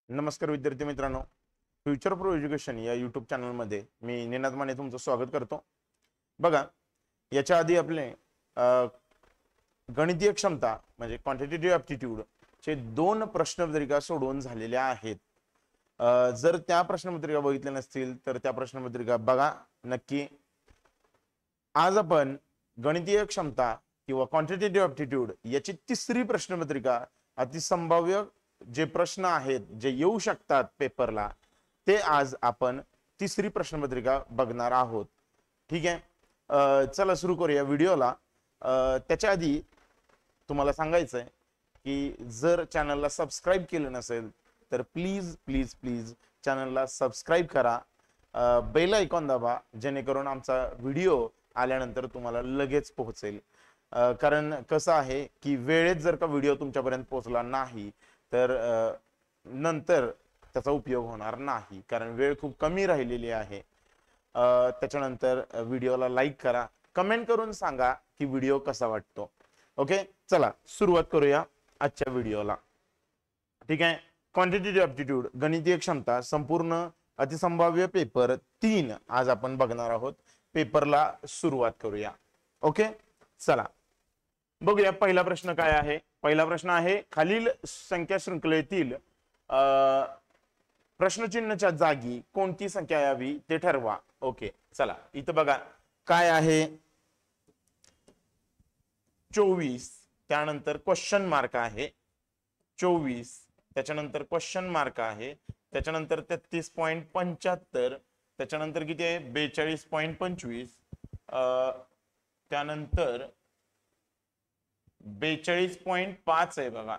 नमस्कार विद्यार्थी मित्रांनो, फ्युचर प्रो एज्युकेशन या यूट्यूब चॅनलमध्ये मी निनाद माने तुमचं स्वागत करतो। बघा, याच्या आधी आपले गणितीय क्षमता म्हणजे क्वांटिटेटिव्ह ॲप्टिट्यूड चे 2 प्रश्नपत्रिका सोडवून झालेल्या आहेत। जर त्या प्रश्नपत्रिका बघितल्या नसतील तर त्या प्रश्नपत्रिका बघा नक्की। आज आपण गणितीय क्षमता किंवा क्वांटिटेटिव्ह ॲप्टिट्यूड याची तिसरी प्रश्नपत्रिका, अतिसंभाव्य जे प्रश्न आहेत जे येऊ शकतात पेपरला, ते आज आपण तिसरी प्रश्नपत्रिका बघणार आहोत। ठीक आहे, चला सुरू करूया व्हिडिओला। त्याच्या आधी तुम्हाला सांगायचं आहे की जर चॅनलला सबस्क्राईब केलं नसेल तर प्लीज प्लीज प्लीज चॅनलला सबस्क्राईब करा, बेल आयकॉन दाबा, जेणेकरून आमचा व्हिडिओ आल्यानंतर तुम्हाला लगेच पोहोचेल। कारण कसं आहे की वेळेत जर का व्हिडिओ तुमच्यापर्यंत पोहोचला नाही तर नंतर त्याचा उपयोग होणार नाही, कारण वेळ खूप कमी राहिलेली आहे। त्याच्यानंतर व्हिडिओला लाईक करा, कमेंट करून सांगा की व्हिडिओ कसा वाटतो। ओके, चला सुरुवात करूया आजच्या व्हिडिओला। ठीक आहे, क्वांटिटेटिव्ह ॲप्टिट्यूड गणितीय क्षमता संपूर्ण अतिसंभाव्य पेपर 3 आज आपण बघणार आहोत। पेपरला सुरुवात करूया। ओके, चला बघूया पहिला प्रश्न काय आहे। पहिला प्रश्न आहे, खालील संख्या शृंखलेतील प्रश्नचिन्हाच्या जागी कोणती संख्या यावी ते ठरवा। ओके, चला इथं बघा काय आहे, 24, त्यानंतर क्वेश्चन मार्क आहे 24, त्याच्यानंतर क्वेश्चन मार्क आहे, त्याच्यानंतर 33.75, त्याच्यानंतर किती आहे 42.25, त्यानंतर 42.5 आहे बघा।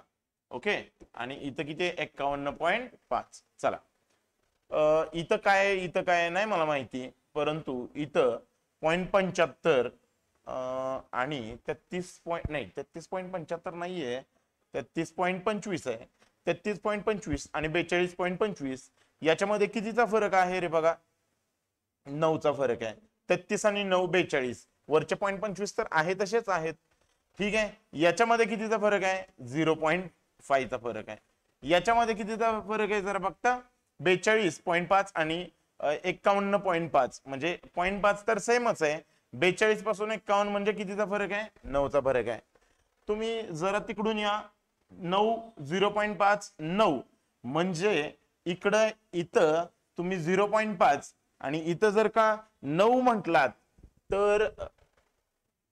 ओके, आणि इथं किती आहे 51.5। चला इथं काय नाही मला माहिती, परंतु इथं 0.75 आणि 33.75 नाहीये, 33.25 आहे। 33.25 आणि 42.25 याच्यामध्ये कितीचा फरक आहे रे बघा, 9चा फरक आहे। 33 आणि 9 42, वरचे 0.25 तर आहे तसेच आहेत। ठीक आहे, याच्यामध्ये कितीचा फरक आहे 0.5 चा फरक आहे। याच्यामध्ये कितीचा फरक आहे जरा बघता, 42.5 आणि 51.5, म्हणजे 0.5 तर सेमच आहे। 42 पासून 51 म्हणजे कितीचा फरक आहे 9चा फरक आहे। तुम्ही जरा तिकडून या, 9 0.5 9 म्हणजे इथं तुम्ही 0.5 आणि इथं जर का 9 म्हटलात तर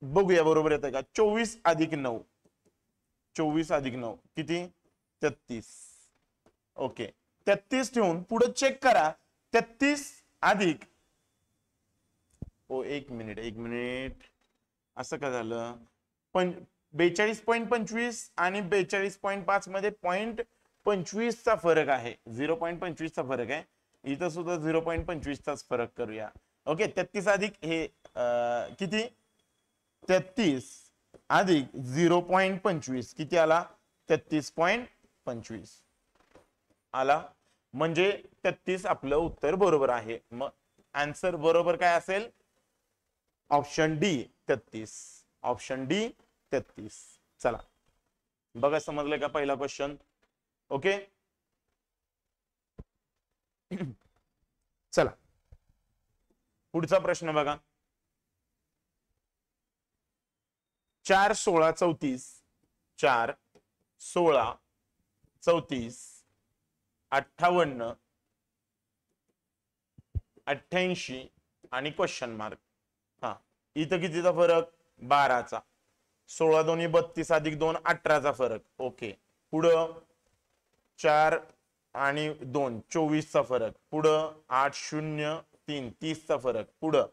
बघूया बरोबर येतं का। 24 अधिक 9, 24 अधिक 9 किती 33। ओके, 33 ठेवून पुढे चेक करा, 33 अधिक, ओ एक मिनिट असं का झालं, 42.25 आणि 42.5 मध्ये 0.25 चा फरक आहे, 0.25 चा फरक आहे। इथं सुद्धा 0.25 चाच फरक करूया। ओके, 33 अधिक हे किती 33 अधिक 0.25 किती आला 33.25 आला, म्हणजे 33 आपलं उत्तर बरोबर आहे। मग आन्सर बरोबर काय असेल, ऑप्शन डी 33, ऑप्शन डी 33। चला बघा समजलं का पहिला क्वेश्चन। ओके चला पुढचा प्रश्न बघा, 4 16 34, 4 16 34 58 88 आणि क्वेश्चन मार्क। हा, इथं कितीचा फरक 12चा, 16 दोन्ही 32 अधिक 2 18चा फरक। ओके, पुढं 4 आणि 2 24चा फरक, पुढं 8 0 3 30चा फरक, पुढं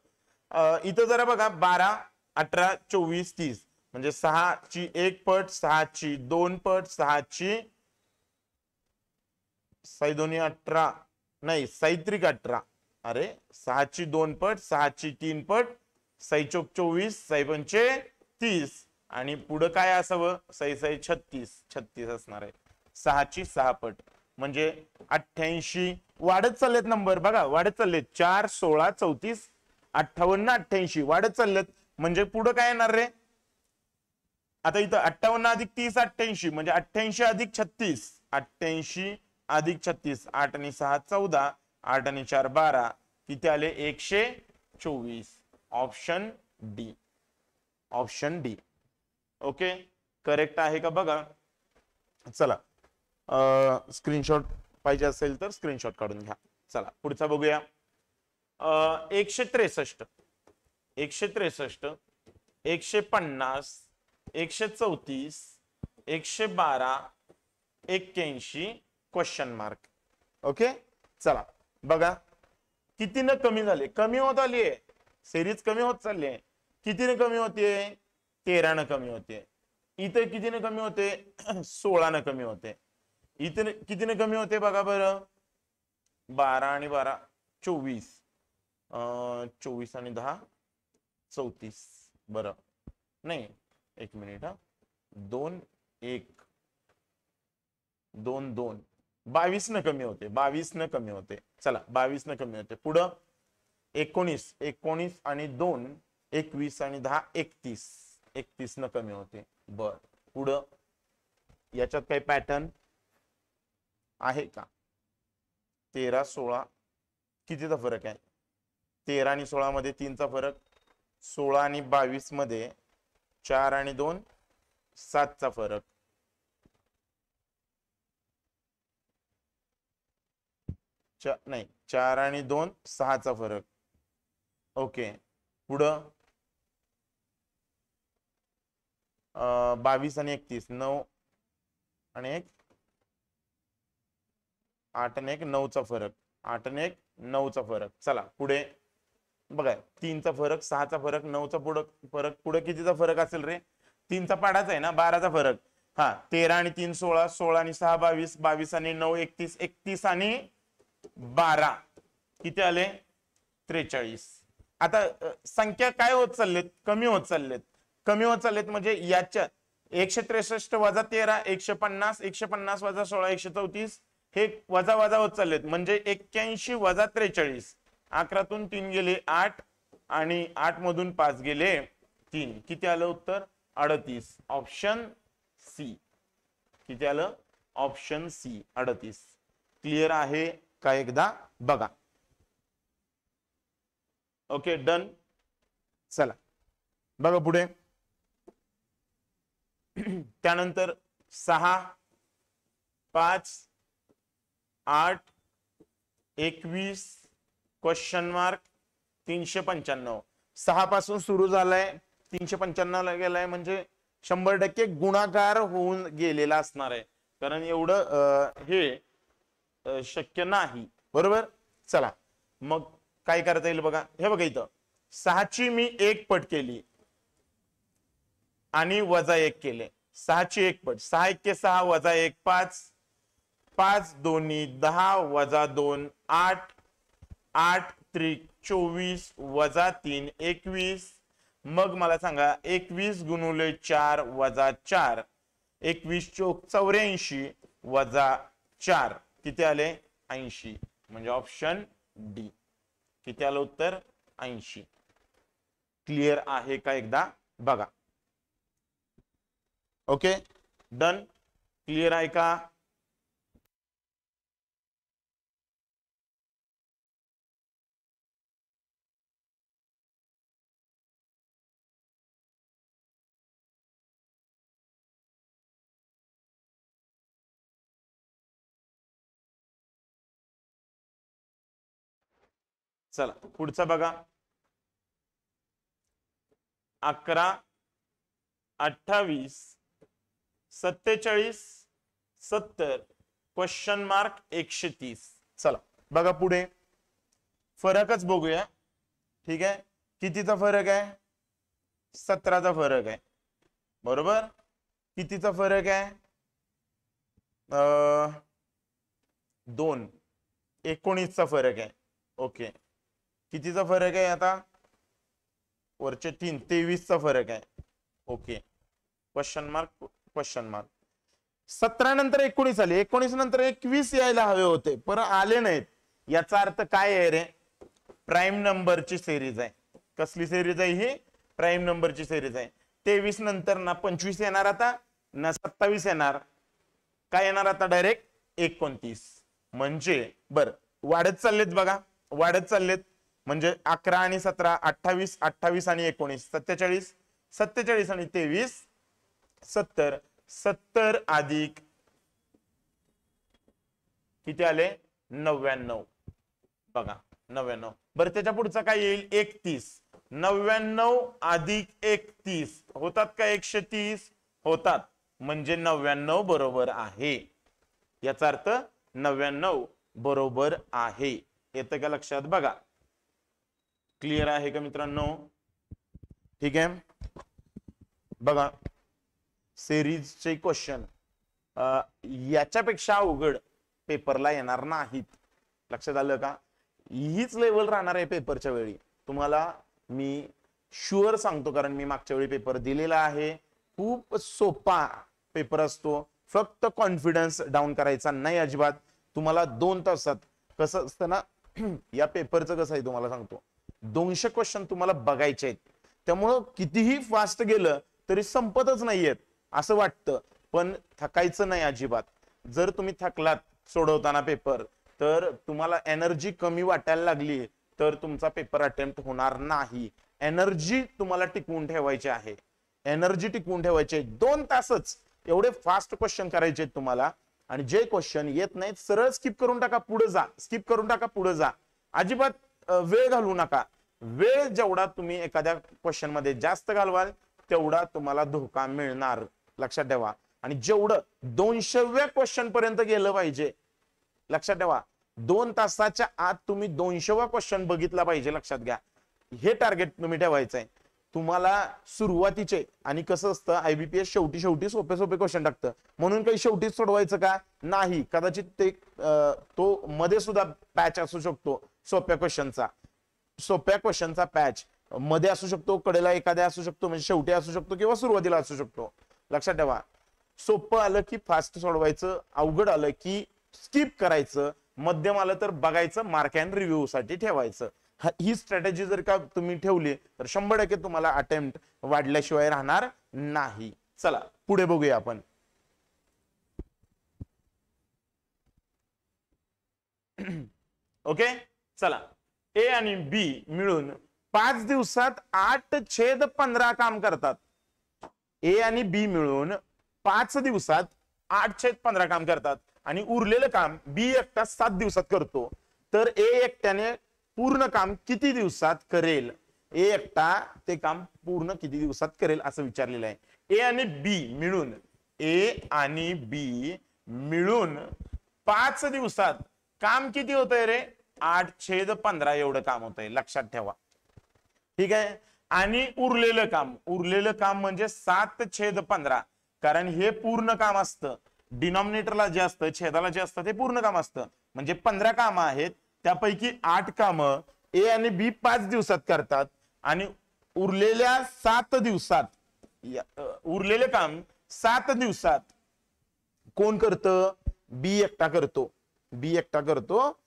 इथं जरा बघा 12 18 24 30 म्हणजे 6 ची 1 पट, 6 ची 2 पट, 6 ची 6 दोन्ही 18 नाही 6 त्रिक 18, अरे 6 ची 2 पट, 6 ची 3 पट, 6 चौक 24, 6 पंचे 30 आणि पुढं काय असावं 6 6 36, 36 असणार आहे। 6 ची 6 पट म्हणजे 88, वाढत चाललेत नंबर बघा, वाढत चाललेत, 4 16 34 58 88 वाढत चाललेत, म्हणजे पुढं काय येणार रे, आता इथं 58 अधिक 30 88 म्हणजे 88 अधिक 36, 88 अधिक 36, 8 आणि 6 14, 8 आणि 4 12, किती आले 124. Option D. Option D. Okay, correct आहे का बघा. चला, स्क्रीनशॉट पाहिजे असेल तर स्क्रीनशॉट काढून घ्या. चला पुढचा बघूया. 163, 163, 150, 134, 112, 81, क्वेश्चन मार्क. ओके, चला बघा कितीनं कमी झाले, कमी होत आली आहे सिरीज, कमी होत चालली आहे. कितीने कमी होते, 13 कमी होते. इथे कितीने कमी होते, 16 कमी होते. इथे कितीने कमी होते बघा बरं, 12 आणि 12 24, 24 आणि 10 34. बरं नाही, एक मिनिट, 2 1 2 2, 22 न कमी होते, 22 न कमी होते. चला 22 न कमी होते. पुढं 19, 19 आणि 2 21 आणि 10 31, 31 न कमी होते. बर, पुढं याच्यात काही पॅटर्न आहे का. 13 16, कितीचा फरक आहे, 13 आणि 16 मध्ये 3चा फरक. 16 आणि 22 मध्ये 4 आणि 2 7चा फरक. नाही, 4 आणि 2 6चा फरक. ओके, पुढं 22 आणि 31 9 आणि 1 8 आणि 1 9चा फरक. 8 आणि 1 9चा फरक. चला पुढे बघा, 3चा फरक, 6चा फरक, 9चा फरक. पुढे कितीचा फरक असेल रे, 3चा पाडाचा आहे ना, 12चा फरक. हा, 13 आणि 3 16, 16 आणि 6 22, 22 आणि 9 31, 31 आणि 12 किती आले 43. आता संख्या काय होत चाललेत, कमी होत चाललेत. कमी होत चाललेत म्हणजे याच्या 163 वजा 13, 150, 150 वजा 16, 134, हे वजा वजा होत चाललेत. म्हणजे 81 वजा 43. 11तून 3 गेले 8 आणि 8 मधून 5 गेले 3. किती आलं उत्तर 38. Option C. किती आलं, ऑप्शन सी 38. क्लिअर आहे का, एकदा बघा. Okay, done. चला बघा पुढे. त्यानंतर 6 5 8 21 क्वेश्चन मार्क 395. 6 पासून सुरू झालाय, 395 ला गेलाय, म्हणजे 100% गुणाकार होऊन गेलेला असणार आहे. कारण एवढं हे शक्य नाही, बरोबर. चला मग काय करता येईल बघा. हे बघा, इथं 6ची मी 1 पट केली आणि वजा 1 केले. 6ची 1 पट, 6 1 6 वजा 1 5, 5 दोन्ही 10 वजा 2 8, 8 त्रिक 24 वजा 3 21. मग मला सांगा 21 गुणुले 4 वजा 4, 21 चोक 84 वजा 4 किती आले 80. म्हणजे ऑप्शन डी. किती आलं उत्तर 80. क्लिअर आहे का, एकदा बघा. Okay, done. क्लिअर आहे का. चला पुढचा बघा. 11 28 47 70 क्वेश्चन मार्क 130. चला बघा पुढे फरकच बघूया. ठीक आहे, कितीचा फरक आहे, 17चा फरक आहे, बरोबर. कितीचा फरक आहे, 2 19चा फरक आहे. ओके, कितीचा फरक आहे आता, वरचे 3 23चा फरक आहे. Okay, question mark question mark. 17 नंतर 19 आले, 19 नंतर 21 यायला हवे होते पण आले नाहीत. याचा अर्थ काय आहे रे, प्राईम नंबरची सिरीज आहे. कसली सिरीज आहे ही, प्राईम नंबरची सिरीज आहे. 23 नंतर ना 25 येणार आता ना 27 येणार, काय येणार आता डायरेक्ट 29 म्हणजे बर वाढत चाललेत बघा, वाढत चाललेत म्हणजे 11 आणि 17 28, 28 आणि 19 47, 47 आणि 23 70, 70 अधिक किती आले 99 बघा 99. बरं त्याच्या पुढचा काय येईल 31. 99 अधिक 31 होतात का 130 होतात म्हणजे 99 बरोबर आहे. याचा अर्थ 99 बरोबर आहे. येतं का लक्षात बघा. क्लिअर आहे का मित्रांनो? ठीक आहे बघा सिरीजचे क्वेश्चन याच्यापेक्षा अवघड पेपरला येणार नाहीत. लक्षात आलं का? हीच लेवल राहणार आहे पेपरच्या वेळी तुम्हाला मी शुअर सांगतो, कारण मी मागच्या वेळी पेपर दिलेला आहे. खूप सोपा पेपर असतो, फक्त कॉन्फिडन्स डाऊन करायचा नाही अजिबात. तुम्हाला 2 तासात कसं असतं ना या पेपरचं कसं आहे तुम्हाला सांगतो, 200 क्वेश्चन तुम्हाला बघायचे आहेत. त्यामुळं कितीही फास्ट गेलं तरी संपतच नाहीयेत असं वाटतं, पण थकायचं नाही अजिबात. जर तुम्ही थकलात सोडवताना पेपर तर तुम्हाला एनर्जी कमी वाटायला लागली तर तुमचा पेपर अटेम्प्ट होणार नाही. एनर्जी तुम्हाला टिकवून ठेवायची आहे, एनर्जी टिकवून ठेवायची. 2 तासच एवढे फास्ट क्वेश्चन करायचे तुम्हाला. आणि जे क्वेश्चन येत नाहीत सरळ स्किप करून टाका, पुढे जा, स्किप करून टाका, पुढे जा. अजिबात वेळ घालवू नका. वेळ जेवढा तुम्ही एखाद्या क्वेश्चन मध्ये जास्त घालवाल तेवढा तुम्हाला धोका मिळणार, लक्षात ठेवा. आणि जेवढं 200व्या क्वेश्चन पर्यंत गेलं पाहिजे, लक्षात ठेवा 2 तासाच्या आत तुम्ही 200वा क्वेश्चन बघितला पाहिजे. लक्षात घ्या, हे टार्गेट तुम्ही ठेवायचं आहे तुम्हाला सुरुवातीचे. आणि कसं असतं IBPS शेवटी सोपे सोपे क्वेश्चन टाकतं म्हणून काही शेवटीच सोडवायचं का नाही. कदाचित ते तो मध्ये सुद्धा पॅच असू शकतो सोप्या क्वेश्चनचा पॅच मध्ये असू शकतो, कडेला एखाद्या असू शकतो, म्हणजे शेवटी असू शकतो किंवा सुरुवातीला असू शकतो. लक्षात ठेवा सोपं आलं की फास्ट सोडवायचं, अवघड आलं की स्किप करायचं, मध्यम आलं तर बघायचं, मार्क अँड रिव्ह्यू साठी ठेवायचं. ही स्ट्रॅटेजी जर का तुम्ही ठेवली तर 100% तुम्हाला अटेम्प्ट वाढल्याशिवाय राहणार नाही. चला पुढे बघूया आपण. ओके चला, ए आणि बी मिळून 5 दिवसात 8/15 काम करतात. ए आणि बी मिळून 5 दिवसात 8/15 काम करतात आणि उरलेलं काम बी एकटा 7 दिवसात करतो. तर ए एकट्याने पूर्ण काम किती दिवसात करेल? ए एकटा ते काम पूर्ण किती दिवसात करेल असं विचारलेलं आहे. ए आणि बी मिळून 5 दिवसात काम किती होतंय रे? 8/15 एवढं काम होतंय, लक्षात ठेवा. ठीक आहे. आणि उरलेलं काम म्हणजे 7/15, कारण हे पूर्ण काम असतं. डिनॉमिनेटरला जे असतं, छेदाला जे असतं ते पूर्ण काम असतं. म्हणजे 15 कामं आहेत, त्यापैकी 8 कामं ए आणि बी 5 दिवसात करतात आणि उरलेल्या 7 दिवसात उरलेले काम 7 दिवसात कोण करतं? बी एकटा करतो.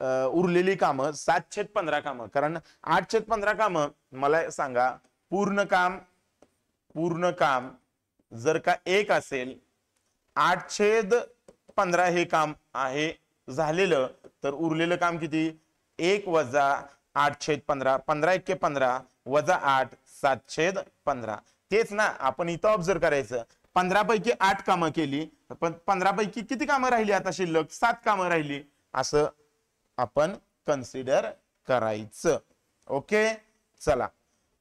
उरलेली कामं 7/15 कामं, कारण 8/15 कामं मला सांगा, पूर्ण काम जर का 1 असेल, 8/15 हे काम आहे झालेलं, तर उरलेलं काम किती? 1 वजा 8/15, 15 × 15 वजा 8, 7/15. तेच ना आपण इथं ऑब्झर्व करायचं. 15 पैकी 8 कामं केली, पण 15 पैकी किती कामं राहिली आता शिल्लक? 7 कामं राहिली, असं आपण कन्सिडर करायचं. ओके चला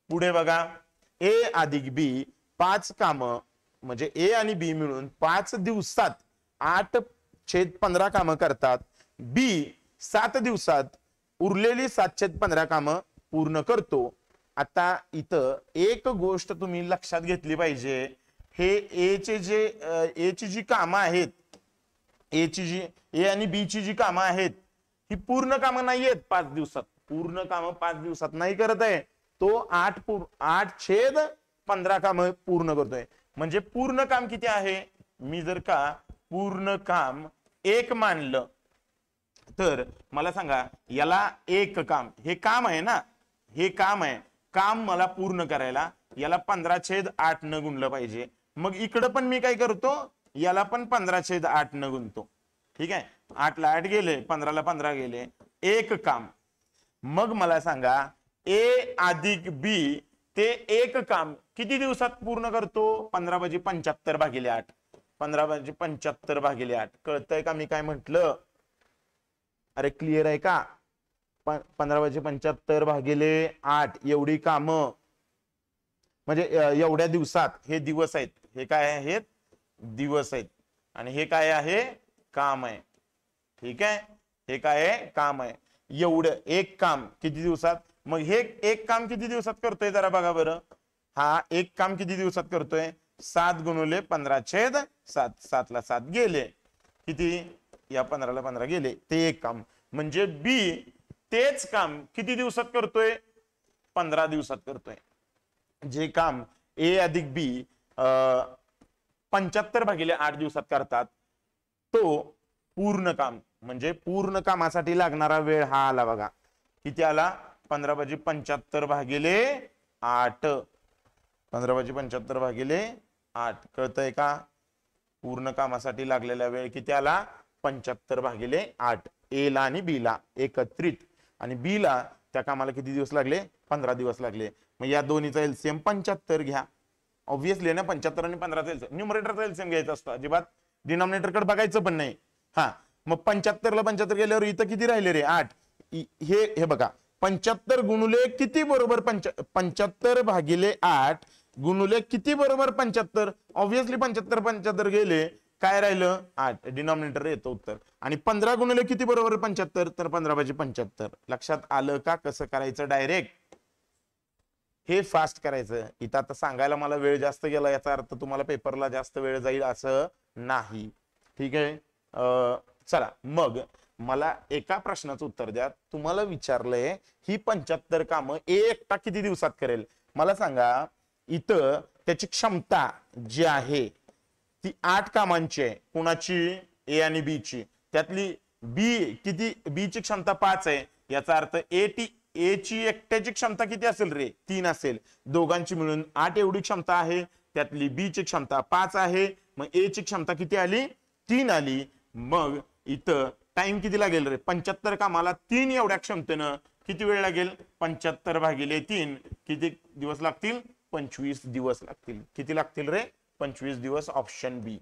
पुढे बघा. ए अधिक बी 5 कामं, म्हणजे ए आणि बी मिळून 5 दिवसात 8/15 कामं करतात. बी 7 दिवसात उरलेली 7/15 कामं पूर्ण करतो. आता इथं एक गोष्ट तुम्ही लक्षात घेतली पाहिजे, हे ए ची जी कामं आहेत, ए आणि बी ची जी कामं आहेत ही पूर्ण कामं नाहीयेत 5 दिवसात. पूर्ण कामं 5 दिवसात नाही करत आहे तो, 8/15 कामं पूर्ण करतोय. म्हणजे पूर्ण काम किती आहे? मी जर का पूर्ण काम 1 मानलं तर मला सांगा, याला 1 काम, हे काम आहे ना, हे काम आहे, काम मला पूर्ण करायला याला 15/8 न गुणलं पाहिजे. मग इकडं पण मी काय करतो, याला पण 15/8 न गुणतो. ठीक आहे, 8 ला 8 गेले, 15 ला 15 गेले, एक काम. मग मला सांगा ए अधिक बी ते एक काम किती दिवसात पूर्ण करतो? 15/75/8. 15/75/8 कळतंय का मी काय म्हंटल? अरे क्लिअर आहे का? 15/75/8 एवढी काम म्हणजे एवढ्या दिवसात. हे दिवस आहेत, हे काय आहेत? दिवस आहेत. आणि हे काय आहे? काम आहे. ठीक आहे, हे काय आहे? काम आहे. एवढं एक काम किती दिवसात? मग हे एक काम किती दिवसात करतोय जरा बघा बरं. हा एक काम किती दिवसात करतोय? 7 × 15/7. 7 ला 7 गेले, किती? या 15 ला 15 गेले, ते एक काम. म्हणजे बी तेच काम किती दिवसात करतोय? 15 दिवसात करतोय. जे काम ए अधिक बी 75/8 दिवसात करतात, तो पूर्ण काम. म्हणजे पूर्ण कामासाठी लागणारा वेळ हा आला बघा. किती आला? 15/75/8. 15/75/8 कळतंय का? पूर्ण कामासाठी लागलेला वेळ किती आला? 75/8. ए ला आणि बी ला एकत्रित. आणि बी ला त्या कामाला किती दिवस लागले? 15 दिवस लागले. मग या दोन्हीचा एलसीएम 75 घ्या. ऑब्विसली ना, 75 आणि 15चा एलसीएम. न्यूमरेटरचा एलसीएम घ्यायचा असतो, अजिबात डिनॉमिनेटर कडे बघायचं पण नाही. हा, मग 75 ला 75 गेल्यावर इथं किती राहिले रे? 8. हे बघा, 75 गुणुले किती बरोबर 75/8 गुणुले किती बरोबर 75? ऑब्विसली 75 गेले, काय राहिलं? 8. डिनॉमिनेटर येतो उत्तर. आणि 15 गुणिले किती बरोबर 75? तर 15/75. लक्षात आलं का कसं करायचं? डायरेक्ट हे फास्ट करायचं. इथं आता सांगायला मला वेळ जास्त गेला, याचा अर्थ तुम्हाला पेपरला जास्त वेळ जाईल असं नाही. ठीक आहे, चला मग मला एका प्रश्नाचं उत्तर द्या. तुम्हाला विचारलंय ही 75 कामं एकटा किती दिवसात करेल? मला सांगा. इथं त्याची क्षमता जी आहे ती 8 कामांची आहे. कुणाची? ए आणि बी ची. त्यातली बी किती? बी ची क्षमता 5 आहे. याचा अर्थ ए ची एकट्याची क्षमता किती असेल रे? 3 असेल. दोघांची मिळून 8 एवढी क्षमता आहे. त्यातली बी ची क्षमता 5 आहे. मग ए ची क्षमता किती आली? 3 आली. मग इथं टाइम किती लागेल रे? 75 कामाला 3 एवढ्या क्षमतेनं किती वेळ लागेल? 75/3 किती दिवस लागतील? 25 दिवस लागतील. किती लागतील रे? 25 दिवस. ऑप्शन बी.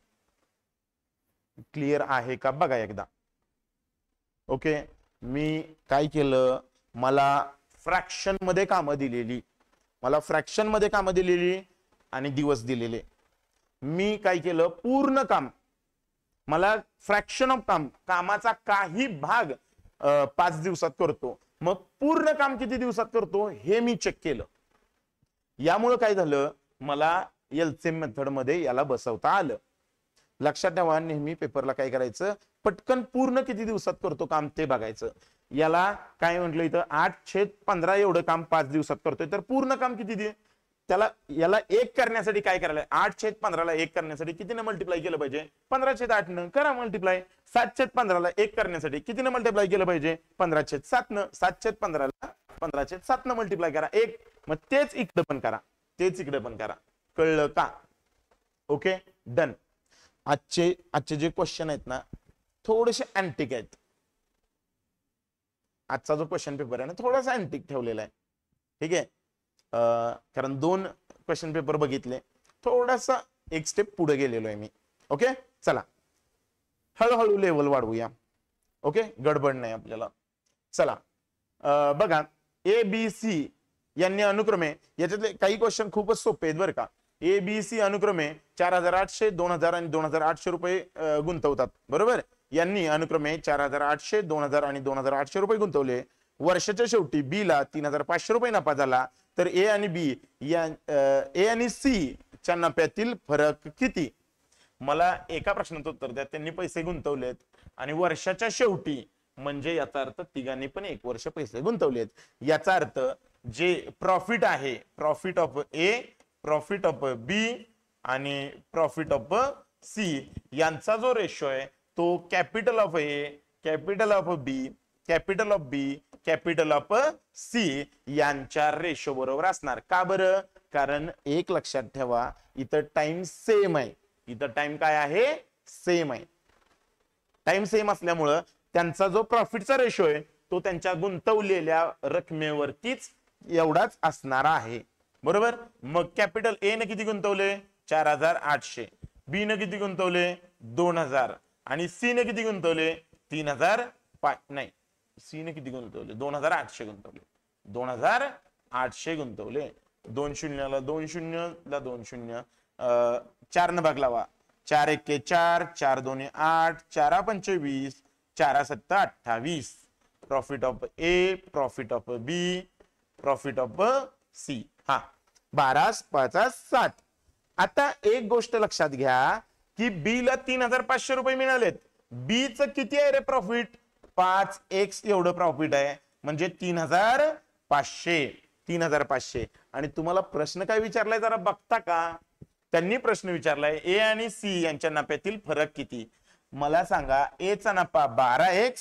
क्लिअर आहे का बघा एकदा. ओके, मी काय केलं? मला फ्रॅक्शन मध्ये कामं दिलेली, आणि दिवस दिलेले. मी काय केलं? पूर्ण काम, मला फ्रॅक्शन ऑफ काम, कामाचा काही भाग 5 दिवसात करतो. मग पूर्ण काम किती दिवसात करतो हे मी चेक केलं. यामुळे काय झालं? मला एलसीएम मेथड मध्ये याला बसवता आलं. लक्षात ठेवा, नेहमी पेपरला काय करायचं? पटकन पूर्ण किती दिवसात करतो काम ते बघायचं. याला काय म्हटलं इथं? 8/15 एवढं काम 5 दिवसात करतोय. तर पूर्ण काम किती दे? याला एक करण्यासाठी काय करायला? 8/15 ला 1 करण्यासाठी कितीने मल्टिप्लाय केलं पाहिजे? 15/8 न करा मल्टिप्लाय. 7/15 ला 1 करण्यासाठी कितीने मल्टिप्लाय केलं पाहिजे? 15/7 न. 7/15 ला 15/7 न मल्टिप्लाय करा 1. मग तेच इकडे पण करा, कळलं का? Okay, done. आजचे जे क्वेश्चन आहेत ना, थोडेसे अँटिक आहेत. आजचा जो क्वेश्चन पेपर आहे ना, थोडासा अँटिक ठेवलेला आहे. ठीक आहे, कारण 2 क्वेश्चन पेपर बघितले, थोडासा एक स्टेप पुढे गेलेलो आहे मी. ओके, चला हळूहळू लेवल वाढवूया. ओके, गडबड नाही आपल्याला. चला बघा, ए बी सी यांनी अनुक्रमे, याच्यातले काही क्वेश्चन खूपच सोपे आहेत बरं का. ए बी सी अनुक्रमे 4,800, 2,000 आणि 2,800 रुपये गुंतवतात. बरोबर. यांनी अनुक्रमे 4,800, 2,000 आणि 2,800 रुपये गुंतवले. वर्षाच्या शेवटी बी ला 3,500 रुपये नफा झाला. तर ए आणि सी च्या नफ्यातील फरक किती? मला एका प्रश्नाचं उत्तर द्या. त्यांनी पैसे गुंतवलेत आणि वर्षाच्या शेवटी, म्हणजे याचा अर्थ तिघांनी पण 1 वर्ष पैसे गुंतवलेत. याचा अर्थ जे प्रॉफिट आहे, profit of A, profit of B आणि प्रॉफिट ऑफ सी यांचा जो रेशो आहे तो capital of A, capital of B, capital of B, capital of C यांच्या रेशो बरोबर असणार. का बरं? कारण एक लक्षात ठेवा, इथं टाइम सेम आहे. इथं टाइम काय आहे? सेम आहे. टाइम सेम असल्यामुळं त्यांचा जो प्रॉफिटचा रेशो आहे तो त्यांच्या गुंतवलेल्या रकमेवरतीच एवढाच असणार आहे, बरोबर. मग कॅपिटल ए ने किती गुंतवले 4800, बी ने किती गुंतवले 2000 आणि सी ने किती गुंतवले 3000, नाही सी ने किती गुंतवले 2800 गुंतवले, 2800 गुंतवले. 2 शून्याला 2 शून्यला 2 शून्य, 4 न भाग लावा, 4 एके 4, 4 दोन्ही 8, 4 पंचे 20, 4 सत्ता 28. Profit of A, profit of B, profit of C. हा 12 5 7. आता एक गोष्ट लक्षात घ्या की बी ला 3500 रुपये मिळालेत. बी च किती आहे रे प्रॉफिट 5x एवढं प्रॉफिट आहे, म्हणजे 3500. 3500. आणि तुम्हाला प्रश्न काय विचारलाय जरा बघता का? त्यांनी प्रश्न विचारलाय ए आणि सी यांच्या नफ्यातील फरक किती. मला सांगा ए चा नफा 12x,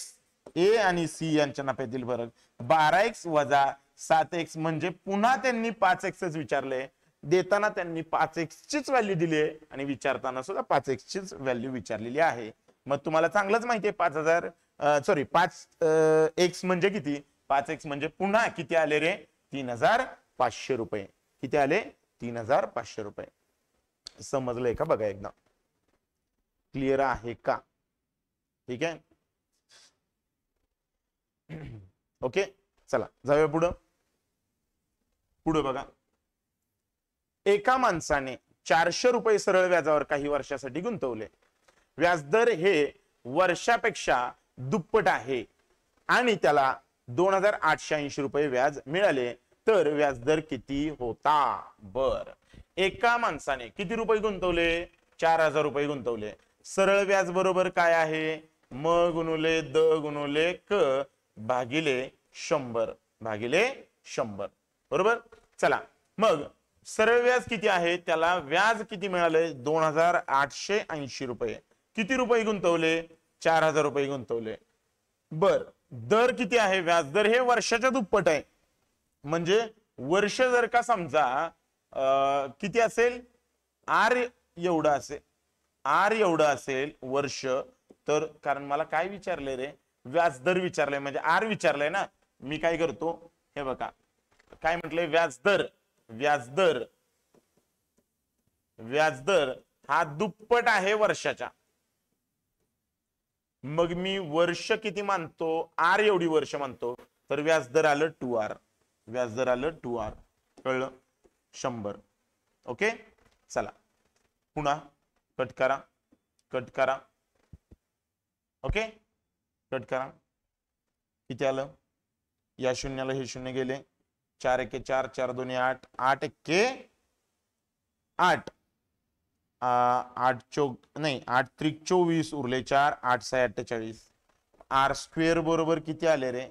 ए आणि सी यांच्या नफ्यातील फरक 12x वजा 7x, म्हणजे पुन्हा त्यांनी 5x विचारले. देताना त्यांनी 5x चीच व्हॅल्यू दिली आहे आणि विचारताना सुद्धा 5x चीच व्हॅल्यू विचारलेली आहे. मग तुम्हाला चांगलंच माहिती आहे 5x म्हणजे किती, 5x म्हणजे पुन्हा किती आले रे 3500 रुपये. किती आले 3500 रुपये. समजलंय का बघा एकदा, क्लिअर आहे का? ठीक आहे, ओके. चला जाऊया पुढं. पुढे बघा, एका माणसाने 400 रुपये सरळ व्याजावर काही वर्षासाठी गुंतवले. व्याजदर हे वर्षापेक्षा दुप्पट आहे आणि त्याला 2880 रुपये व्याज मिळाले, तर व्याजदर किती होता? बर, एका माणसाने किती रुपये गुंतवले 4000 रुपये गुंतवले. सरळ व्याज बरोबर काय आहे म गुणुले द गुणुले क भागिले 100 भागिले 100, बरोबर. चला मग सरळ व्याज किती आहे, त्याला व्याज किती मिळाले 2880 रुपये. किती रुपये गुंतवले 4000 रुपये गुंतवले. बर, दर किती आहे, व्याज दर हे वर्षाच्या दुप्पट आहे. म्हणजे वर्ष जर का समजा किती असेल आर एवढं असेल, आर एवढं असेल वर्ष, तर कारण मला काय विचारले रे व्याजदर विचारलंय म्हणजे आर विचारलंय ना. मी काय करतो हे बघा, काय म्हटलंय व्याजदर, व्याजदर व्याजदर हा दुप्पट आहे वर्षाच्या. मग मी वर्ष किती मानतो आर एवढी वर्ष मानतो, तर व्याजदर आलं 2R, व्याजदर आलं 2R. कळलं 100. ओके. चला पुन्हा कट करा, कट करा. ओके कट करा. किती आलं, या शून्याला हे शून्य गेले, 4 एके 4, 4 दोन्ही 8, 8 एके 8, 8 चौक नाही 8 त्रिक 24 उरले 4, 8 6 48. आर स्क्वेअर बरोबर किती आले रे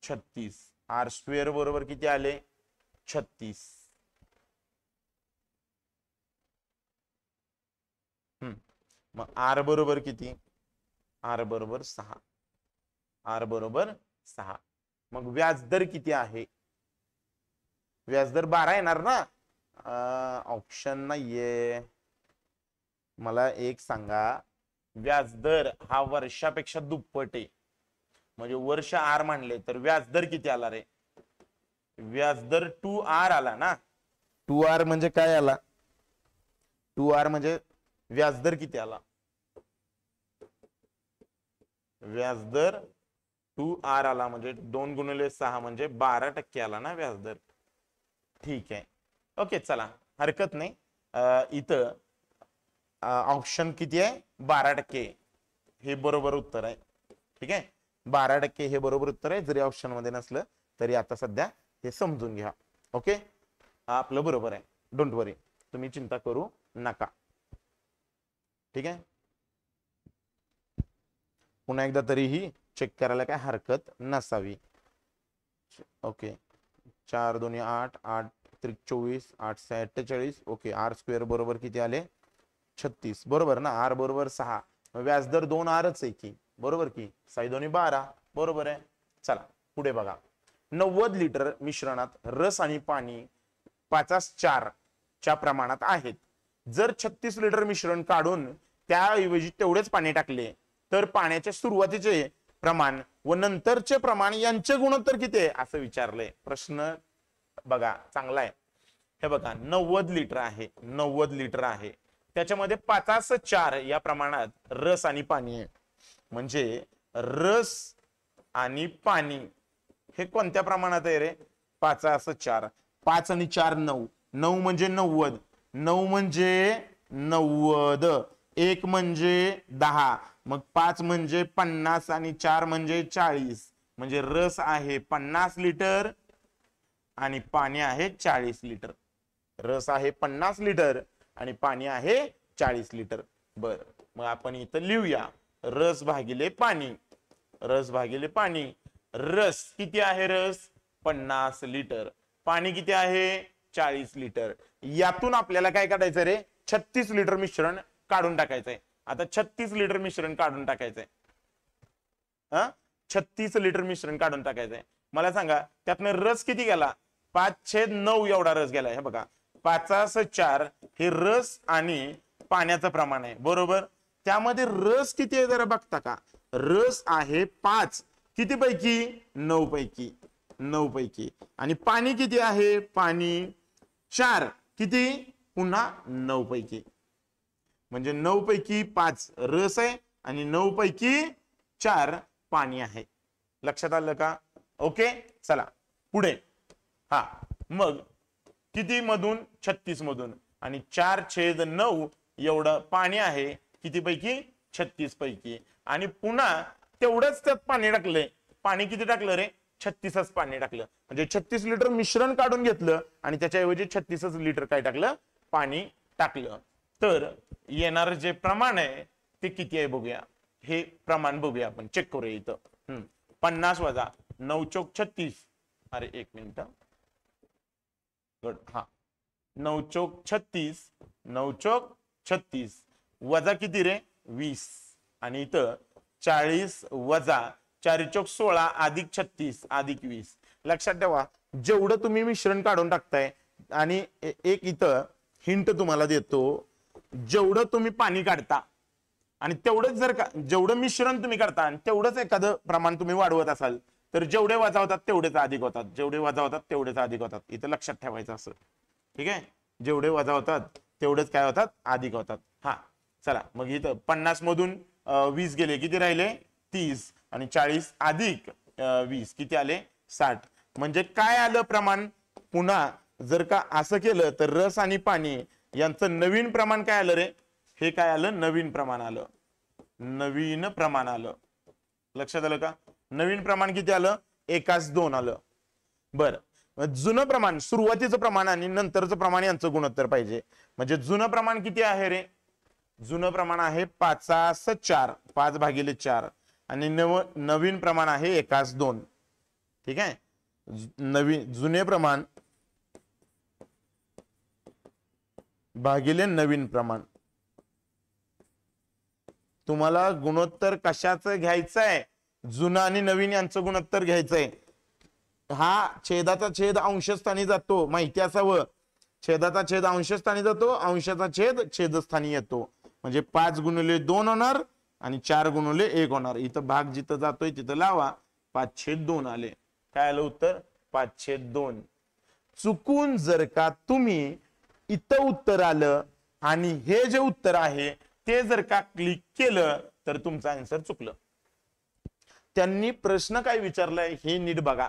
36. आर स्क्वेअर बरोबर किती आले 36. मग आर बरोबर किती, आर बरोबर 6, आर बरोबर 6. मग व्याजदर किती आहे, व्याजदर 12 येणार ना. ऑप्शन नाहीये. मला एक सांगा, व्याजदर हा वर्षापेक्षा दुप्पट आहे, म्हणजे वर्ष आर मानले तर व्याजदर किती आला रे, व्याजदर 2R आला ना. 2R म्हणजे काय आला, 2R म्हणजे व्याजदर किती आला, व्याजदर 2R आला म्हणजे 2 गुणिले 6 म्हणजे 12% आला ना व्याजदर. ठीक आहे, ओके. चला हरकत नाही. इथं ऑप्शन किती आहे 12%, हे बरोबर उत्तर आहे. ठीक आहे, 12% हे बरोबर उत्तर आहे. जरी ऑप्शन मध्ये नसलं तरी आता सध्या हे समजून घ्या. ओके, आपलं बरोबर आहे, डोंट वरी, तुम्ही चिंता करू नका. ठीक आहे, पुन्हा एकदा तरीही चेक करायला काय हरकत नसावी. ओके, 4 दोन्ही 8, 8 त्रिक 24, 8 6 48. ओके, आर स्क्वेअर बरोबर किती आले 36, बरोबर ना. आर बरोबर 6, व्याजदर 2Rच आहे की, बरोबर की, 6 दोन्ही 12, बरोबर आहे. चला पुढे बघा, 90 लिटर मिश्रणात रस आणि पाणी 5:4 च्या प्रमाणात आहेत. जर 36 लिटर मिश्रण काढून त्याऐवजी तेवढेच पाणी टाकले तर पाण्याचे सुरुवातीचे प्रमाण व नंतरचे प्रमाण यांचे गुणोत्तर किती आहे असं विचारलंय. प्रश्न बघा चांगला आहे. हे बघा 90 लिटर आहे, 90 लिटर आहे, त्याच्यामध्ये 5/4 या प्रमाणात रस आणि पाणी आहे. म्हणजे रस आणि पाणी हे कोणत्या प्रमाणात आहे रे? 5/4. 5 आणि 4 9, 9 म्हणजे 90, 9 म्हणजे 90, 1 म्हणजे 10, मग 5 म्हणजे 50 आणि 4 म्हणजे 40. म्हणजे रस आहे 50 लिटर आणि पाणी आहे 40 लिटर. रस आहे 50 लिटर आणि पाणी आहे 40 लिटर. बर, मग आपण इथं लिहूया रस भागिले पाणी. रस भागिले पाणी. रस किती आहे? रस 50 लिटर. पाणी किती आहे? 40 लिटर. यातून आपल्याला काय काढायचं रे? 36 लिटर मिश्रण काढून टाकायचंय. आता 36 लिटर मिश्रण काढून टाकायचंय. 36 लिटर मिश्रण काढून टाकायचंय. मला सांगा त्यातनं रस किती गेला? 5/9 एवढा रस गेलाय. हे बघा 5/4 हे रस आणि पाण्याचं प्रमाण आहे, बरोबर. त्यामध्ये रस किती आहे जरा बघता का? रस आहे 5 किती पैकी? 9 पैकी. 9 पैकी. आणि पाणी किती आहे? पाणी 4 किती? पुन्हा 9 पैकी. म्हणजे 9 पैकी 5 रस आहे आणि 9 पैकी 4 पाणी आहे. लक्षात आलं का? ओके, चला पुढे. हा, मग किती मधून? 36 मधून. आणि 4/9 एवढं पाणी आहे किती पैकी? 36 पैकी. आणि पुन्हा तेवढंच त्यात पाणी टाकलंय. पाणी किती टाकलं रे? 36च पाणी टाकलं. म्हणजे 36 लिटर मिश्रण काढून घेतलं आणि त्याच्याऐवजी 36च लिटर काय टाकलं? पाणी टाकलं. तर येणार जे प्रमाण आहे ते किती आहे बघूया. हे प्रमाण बघूया आपण, चेक करूया इथं. 50 वजा 9 चोक 36. अरे एक मिनिट. हा, 9 चोक 36, 9 चोक 36 वजा किती रे? 20. आणि इथं 40 वजा 4 चोक 16 अधिक 36 अधिक 20. लक्षात ठेवा जेवढं तुम्ही मिश्रण काढून टाकताय, आणि एक इथं हिंट तुम्हाला देतो, जेवढं तुम्ही पाणी काढता आणि तेवढंच जर का जेवढं मिश्रण तुम्ही काढता आणि तेवढंच एखादं प्रमाण तुम्ही वाढवत असाल तर जेवढे वजा होतात तेवढेच अधिक होतात. जेवढे वजा होतात तेवढेच अधिक होतात. इथं लक्षात ठेवायचं असं. ठीक आहे, जेवढे वजा होतात तेवढेच काय होतात? अधिक होतात. हा, चला मग इथं 50 मधून 20 गेले, किती राहिले? 30. आणि 40 अधिक 20 किती आले? 60. म्हणजे काय आलं प्रमाण? पुन्हा जर का असं केलं तर रस आणि पाणी यांचं नवीन प्रमाण काय आलं रे? हे काय आलं? नवीन प्रमाण आलं. नवीन प्रमाण आलं. लक्षात आलं का? नवीन प्रमाण किती आलं? 1/2 आलं. बर, जुनं प्रमाण, सुरुवातीचं प्रमाण आणि नंतरचं प्रमाण यांचं गुणोत्तर पाहिजे. म्हणजे जुनं प्रमाण किती आहे रे? जुनं प्रमाण आहे 5/4, 5/4. आणि नवीन प्रमाण आहे 1/2. ठीक आहे, नवीन जुने प्रमाण भागिले नवीन प्रमाण. तुम्हाला गुणोत्तर कशाचं घ्यायचंय? जुनं आणि नवीन यांचं गुणोत्तर घ्यायचंय. हा छेदाचा छेद अंशस्थानी जातो, माहिती असावं. छेदाचा छेद अंशस्थानी जातो, अंशाचा छेद छेदस्थानी येतो. म्हणजे 5 गुणिले 2 होणार आणि 4 गुणिले 1 होणार. इथं भाग जिथं जातोय तिथं लावा. 5/2 आले. काय आलं उत्तर? 5/2. चुकून जर का तुम्ही इथं उत्तर आलं आणि हे जे उत्तर आहे ते जर का क्लिक केलं तर तुमचं आन्सर चुकलं. त्यांनी प्रश्न काय विचारलाय हे नीट बघा.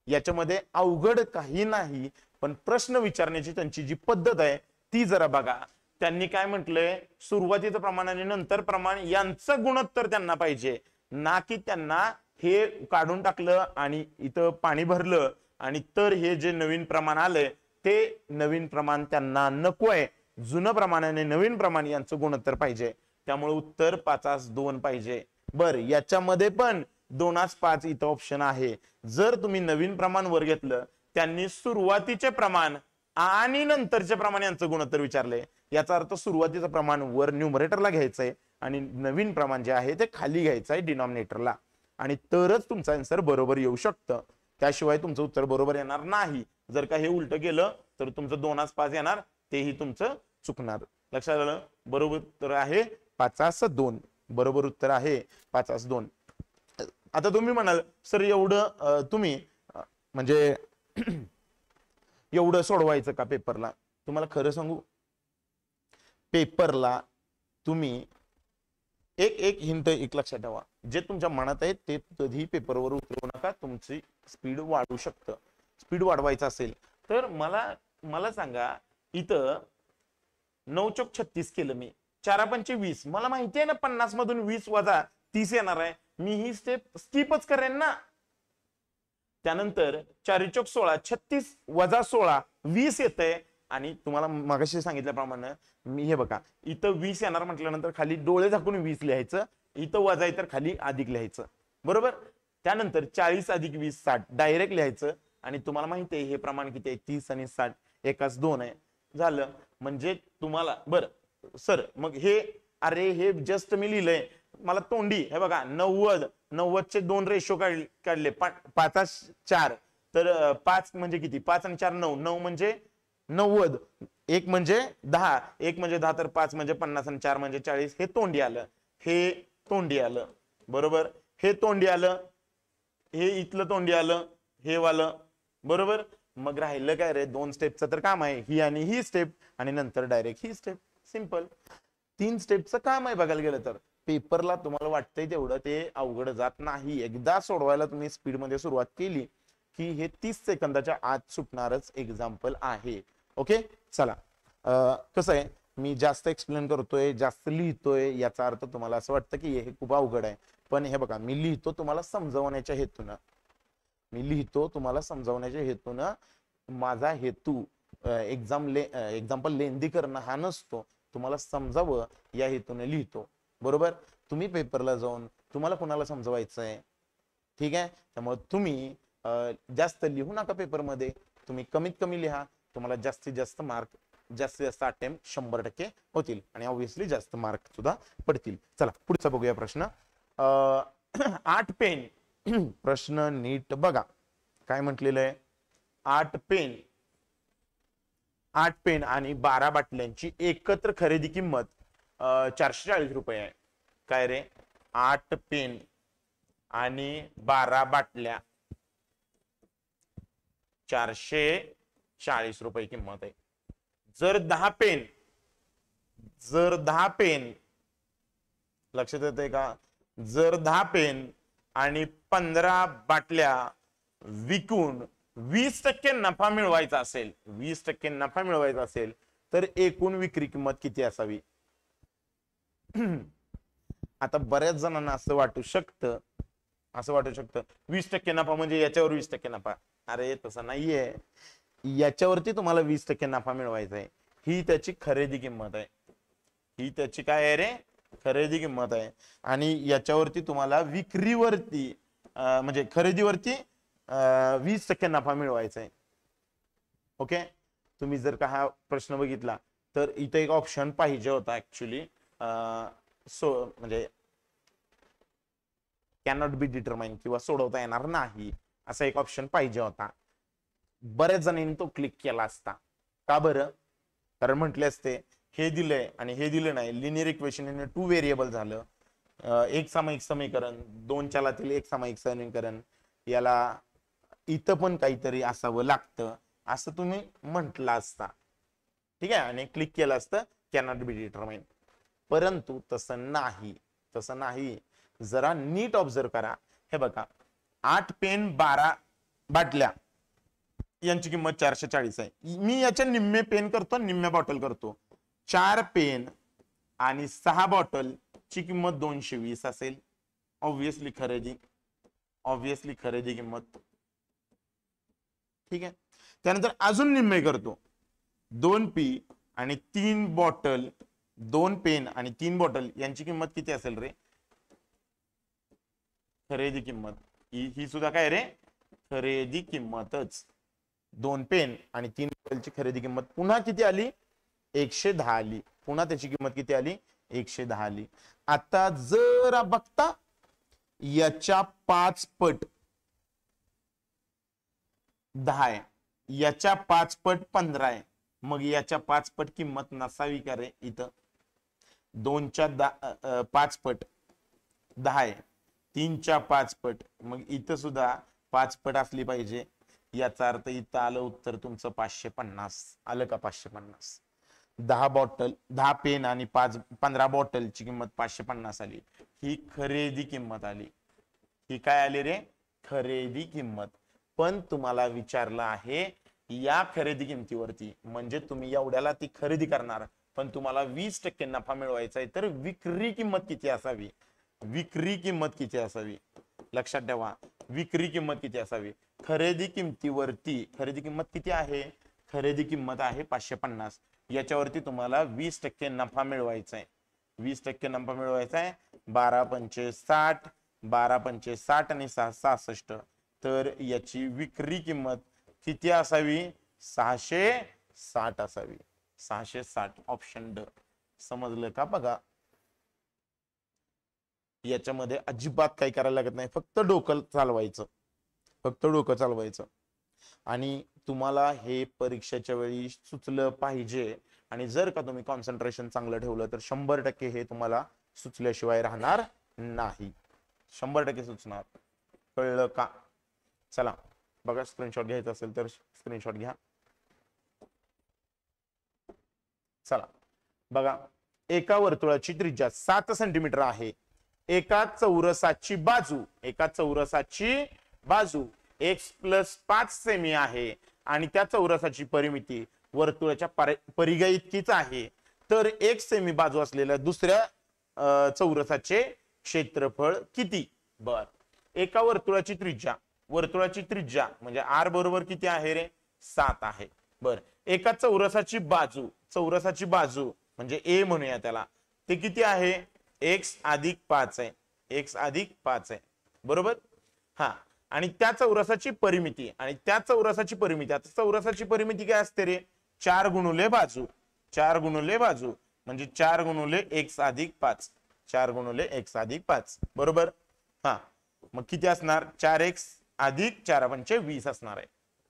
याच्यामध्ये अवघड काही नाही, पण प्रश्न विचारण्याची त्यांची जी पद्धत आहे ती जरा बघा. त्यांनी काय म्हटलंय? सुरुवातीचं प्रमाण आणि नंतर प्रमाण यांचं गुणोत्तर त्यांना पाहिजे, ना की त्यांना हे काढून टाकलं आणि इथं पाणी भरलं आणि तर हे जे नवीन प्रमाण आलंय ते नवीन प्रमाण त्यांना नकोय. जुनं प्रमाण आणि नवीन प्रमाण यांचं गुणोत्तर पाहिजे. त्यामुळे उत्तर 5/2 पाहिजे. बर, याच्यामध्ये पण 2/5 इथं ऑप्शन आहे. जर तुम्ही नवीन प्रमाण वर घेतलं, त्यांनी सुरुवातीचे प्रमाण आणि नंतरचे प्रमाण यांचं गुणोत्तर विचारले. याचा अर्थ सुरुवातीचं प्रमाण वर न्यूमरेटरला घ्यायचंय आणि नवीन प्रमाण जे आहे ते खाली घ्यायचंय डिनॉमिनेटरला, आणि तरच तुमचं आन्सर बरोबर येऊ शकतं. त्याशिवाय तुमचं उत्तर बरोबर येणार नाही. जर का हे उलट गेलं तर तुमचं 2/5 येणार, तेही तुमचं चुकणार. लक्षात आलं? बरोबर तर आहे 5/2. बरोबर उत्तर आहे 5-2. आता तुम्ही म्हणाल सर एवढं तुम्ही म्हणजे एवढं सोडवायचं का पेपरला? तुम्हाला खरं सांगू, पेपरला तुम्ही एक एक हिंट एक लक्षात ठेवा, जे तुमच्या मनात आहे ते कधी पेपरवर उतरवू नका. तुमची स्पीड वाढू शकतं. स्पीड वाढवायचं असेल तर मला सांगा, इथं 9 चोक 36 केलं मी, 4-5 20. मला माहिती आहे ना 50 मधून 20 वजा 30 येणार आहे. मी ही स्टेप स्किपच करेन ना. त्यानंतर 4 चोक 16, 36 वजा 16 20 येतंय. आणि तुम्हाला मगाशी सांगितल्याप्रमाणे मी हे बघा, इथं 20 येणार म्हटल्यानंतर खाली डोळे झाकून 20 लिहायचं, इथं वजा आहे तर खाली अधिक लिहायचं. बरोबर. त्यानंतर 40 अधिक 20 60 डायरेक्ट लिहायचं. आणि तुम्हाला माहिती आहे हे प्रमाण किती आहे, 30 आणि 60 एकाच 2 आहे. झालं. म्हणजे तुम्हाला बरं सर मग हे, अरे हे जस्ट मी लिहिलंय, मला तोंडी हे बघा 90 चे 2 रेशो काढले, 5-4 तर 5 म्हणजे किती, 5 आणि 4 9, 9 म्हणजे 90, 1 म्हणजे 10, 1 म्हणजे 10 तर 5 म्हणजे 50 आणि 4 म्हणजे 40. हे तोंडी आलं, हे तोंडी आलं. बरोबर. हे तोंडी आलं, हे इथलं तोंडी आलं, हे वालं. बरोबर. मग राहिलं काय रे, 2 स्टेपचं तर काम आहे, ही आणि ही स्टेप आणि नंतर डायरेक्ट ही स्टेप. सिंपल. 3 स्टेपचं काम आहे बघायला गेलं तर. पेपरला तुम्हाला वाटतंय तेवढं ते अवघड जात नाही. एकदा सोडवायला तुम्ही स्पीड मध्ये सुरुवात केली की हे 30 सेकंदाच्या आत सुटणारच एक्झाम्पल आहे. ओके. चला, कसं आहे, मी जास्त एक्सप्लेन करतोय, जास्त लिहितोय, याचा अर्थ तुम्हाला असं वाटतं की हे खूप अवघड आहे. पण हे बघा, मी लिहितो तुम्हाला समजवण्याच्या हेतून, माझा हेतू एक्झाम्पल लेंदी करणं हा नसतो, तुम्हाला समजावं या हेतूने लिहितो. बरोबर. तुम्ही पेपरला जाऊन तुम्हाला कोणाला समजवायचंय, ठीक आहे. त्यामुळे तुम्ही जास्त लिहू नका पेपरमध्ये, तुम्ही कमीत कमी लिहा. तुम्हाला जास्तीत जास्त मार्क, जास्तीत जास्त अटेम्प्ट 100% होतील आणि ऑब्विसली जास्त मार्क सुद्धा पडतील. चला पुढचा बघूया प्रश्न. 8 पेन. प्रश्न नीट बघा काय म्हटलेलं आहे. 8 पेन आणि 12 बाटल्यांची एकत्र खरेदी किंमत 440 रुपये आहे. काय रे, 8 पेन आणि 12 बाटल्या 440 रुपये किंमत आहे. जर 10 पेन लक्षात येते का, जर 10 पेन आणि 15 बाटल्या विकून 20% नफा मिळवायचा असेल, 20% नफा मिळवायचा असेल तर एकूण विक्री किंमत किती असावी? आता बऱ्याच जणांना असं वाटू शकतं 20% नफा म्हणजे याच्यावर 20% नफा. अरे तसं नाहीये, याच्यावरती तुम्हाला 20% नफा मिळवायचा आहे. ही त्याची खरेदी किंमत आहे, ही त्याची काय आहे रे, खरेदी किंमत आहे. आणि याच्यावरती तुम्हाला विक्रीवरती म्हणजे खरेदीवरती 20% नफा मिळवायचा आहे. ओके. तुम्ही जर का हा प्रश्न बघितला तर इथे एक ऑप्शन पाहिजे होता ऍक्च्युली, म्हणजे कॅनॉट बी डिटरमाइन किंवा सोडवता येणार नाही असा एक ऑप्शन पाहिजे होता. बऱ्याच जणांनी तो क्लिक केला असता. का बरं? कारण म्हटले असते हे दिलंय आणि हे दिलं नाही, लिनियर इक्वेशन 2 व्हेरिएबल झालं, एक सामायिक समीकरण, 2 चलातील एक सामायिक समीकरण, याला इथं पण काहीतरी असावं लागतं असं तुम्ही म्हटलं असता, ठीक आहे, आणि क्लिक केलं असतं कॅनॉट बी डिटरमाइन. परंतु तसं नाही. जरा नीट ऑब्झर्व करा. हे बघा, 8 पेन 12 बाटल्या यांची किंमत 440 आहे. मी याच्या निम्मे पेन करतो, निम्म्या बॉटल करतो. 4 पेन आणि 6 बॉटल ची किंमत 220 असेल. ऑब्विसली खरेदी किंमत, ठीक आहे. त्यानंतर अजून निम्मे करतो. 2 पी आणि 3 बॉटल, 2 पेन आणि 3 बॉटल यांची किंमत किती असेल रे? खरेदी किंमत ही सुद्धा काय रे, खरेदी किंमतच. 2 पेन आणि 3 बॉटलची खरेदी किंमत पुन्हा किती आली? 110 आली. पुन्हा त्याची किंमत किती आली? 110 आली. आता जरा बघता, याच्या 5 पट 10 आहे, याच्या 5 पट 15 आहे. मग याच्या 5 पट किंमत नसावी का रे? इथं 2च्या 5 पट 10 आहे, 3च्या 5 पट, मग इथं सुद्धा 5 पट असली पाहिजे. याचा अर्थ इथं आलं उत्तर तुमचं 550. आलं का 550? 10 बॉटल, 10 पेन आणि 15 बॉटलची किंमत 550 आली. ही खरेदी किंमत आली. ही काय आली रे? खरेदी किंमत. पण तुम्हाला विचारलं आहे या खरेदी किमतीवरती, म्हणजे तुम्ही एवढ्याला ती खरेदी करणार, पण तुम्हाला 20% नफा मिळवायचा आहे, तर विक्री किंमत किती असावी? विक्री किंमत किती असावी? लक्षात ठेवा, विक्री किंमत किती असावी? खरेदी किमतीवरती खरेदी किंमत किती आहे? खरेदी किंमत आहे 550. याच्यावरती तुम्हाला 20% नफा मिळवायचा आहे. 20% नफा मिळवायचा आहे. 12 पंचे 60, 12 पंचे 60 आणि 6 66. तर याची विक्री किंमत किती असावी? 660 असावी. 660. ऑप्शन ड. समजलं का? बघा, याच्यामध्ये अजिबात काही करायला लागत नाही, फक्त डोकं चालवायचं, फक्त डोकं चालवायचं. आणि तुम्हाला हे परीक्षेच्या वेळी सुचलं पाहिजे. आणि जर का तुम्ही कॉन्सन्ट्रेशन चांगलं ठेवलं तर 100% हे तुम्हाला सुचल्याशिवाय राहणार नाही. 100% सुचणार. कळलं का? चला बघा, स्क्रीनशॉट घ्यायचा असेल तर स्क्रीनशॉट घ्या. चला बघा, एका वर्तुळाची त्रिज्या 7 सेंटीमीटर आहे. एका चौरसाची बाजू x + 5 सेमी आहे आणि त्या चौरसाची परिमिती वर्तुळाच्या परिघा इतकीच आहे. तर 1 सेमी बाजू असलेल्या दुसऱ्या चौरसाचे क्षेत्रफळ किती? बर, एका वर्तुळाची त्रिज्या म्हणजे r बरोबर किती आहे रे? 7 आहे. बर, एका चौरसाची बाजू म्हणजे a म्हणूया त्याला, ते किती आहे? x + 5 आहे. x + 5 आहे, बरोबर. हा, आणि त्या चौरसाची परिमिती, आता चौरसाची परिमिती काय असते रे? 4 गुणुले बाजू. 4 गुणुले बाजू म्हणजे 4 गुणुले x + 5. 4 गुणुले x + 5, बरोबर. हा, मग किती असणार? 4x + 4 पंचे 20 असणार आहे.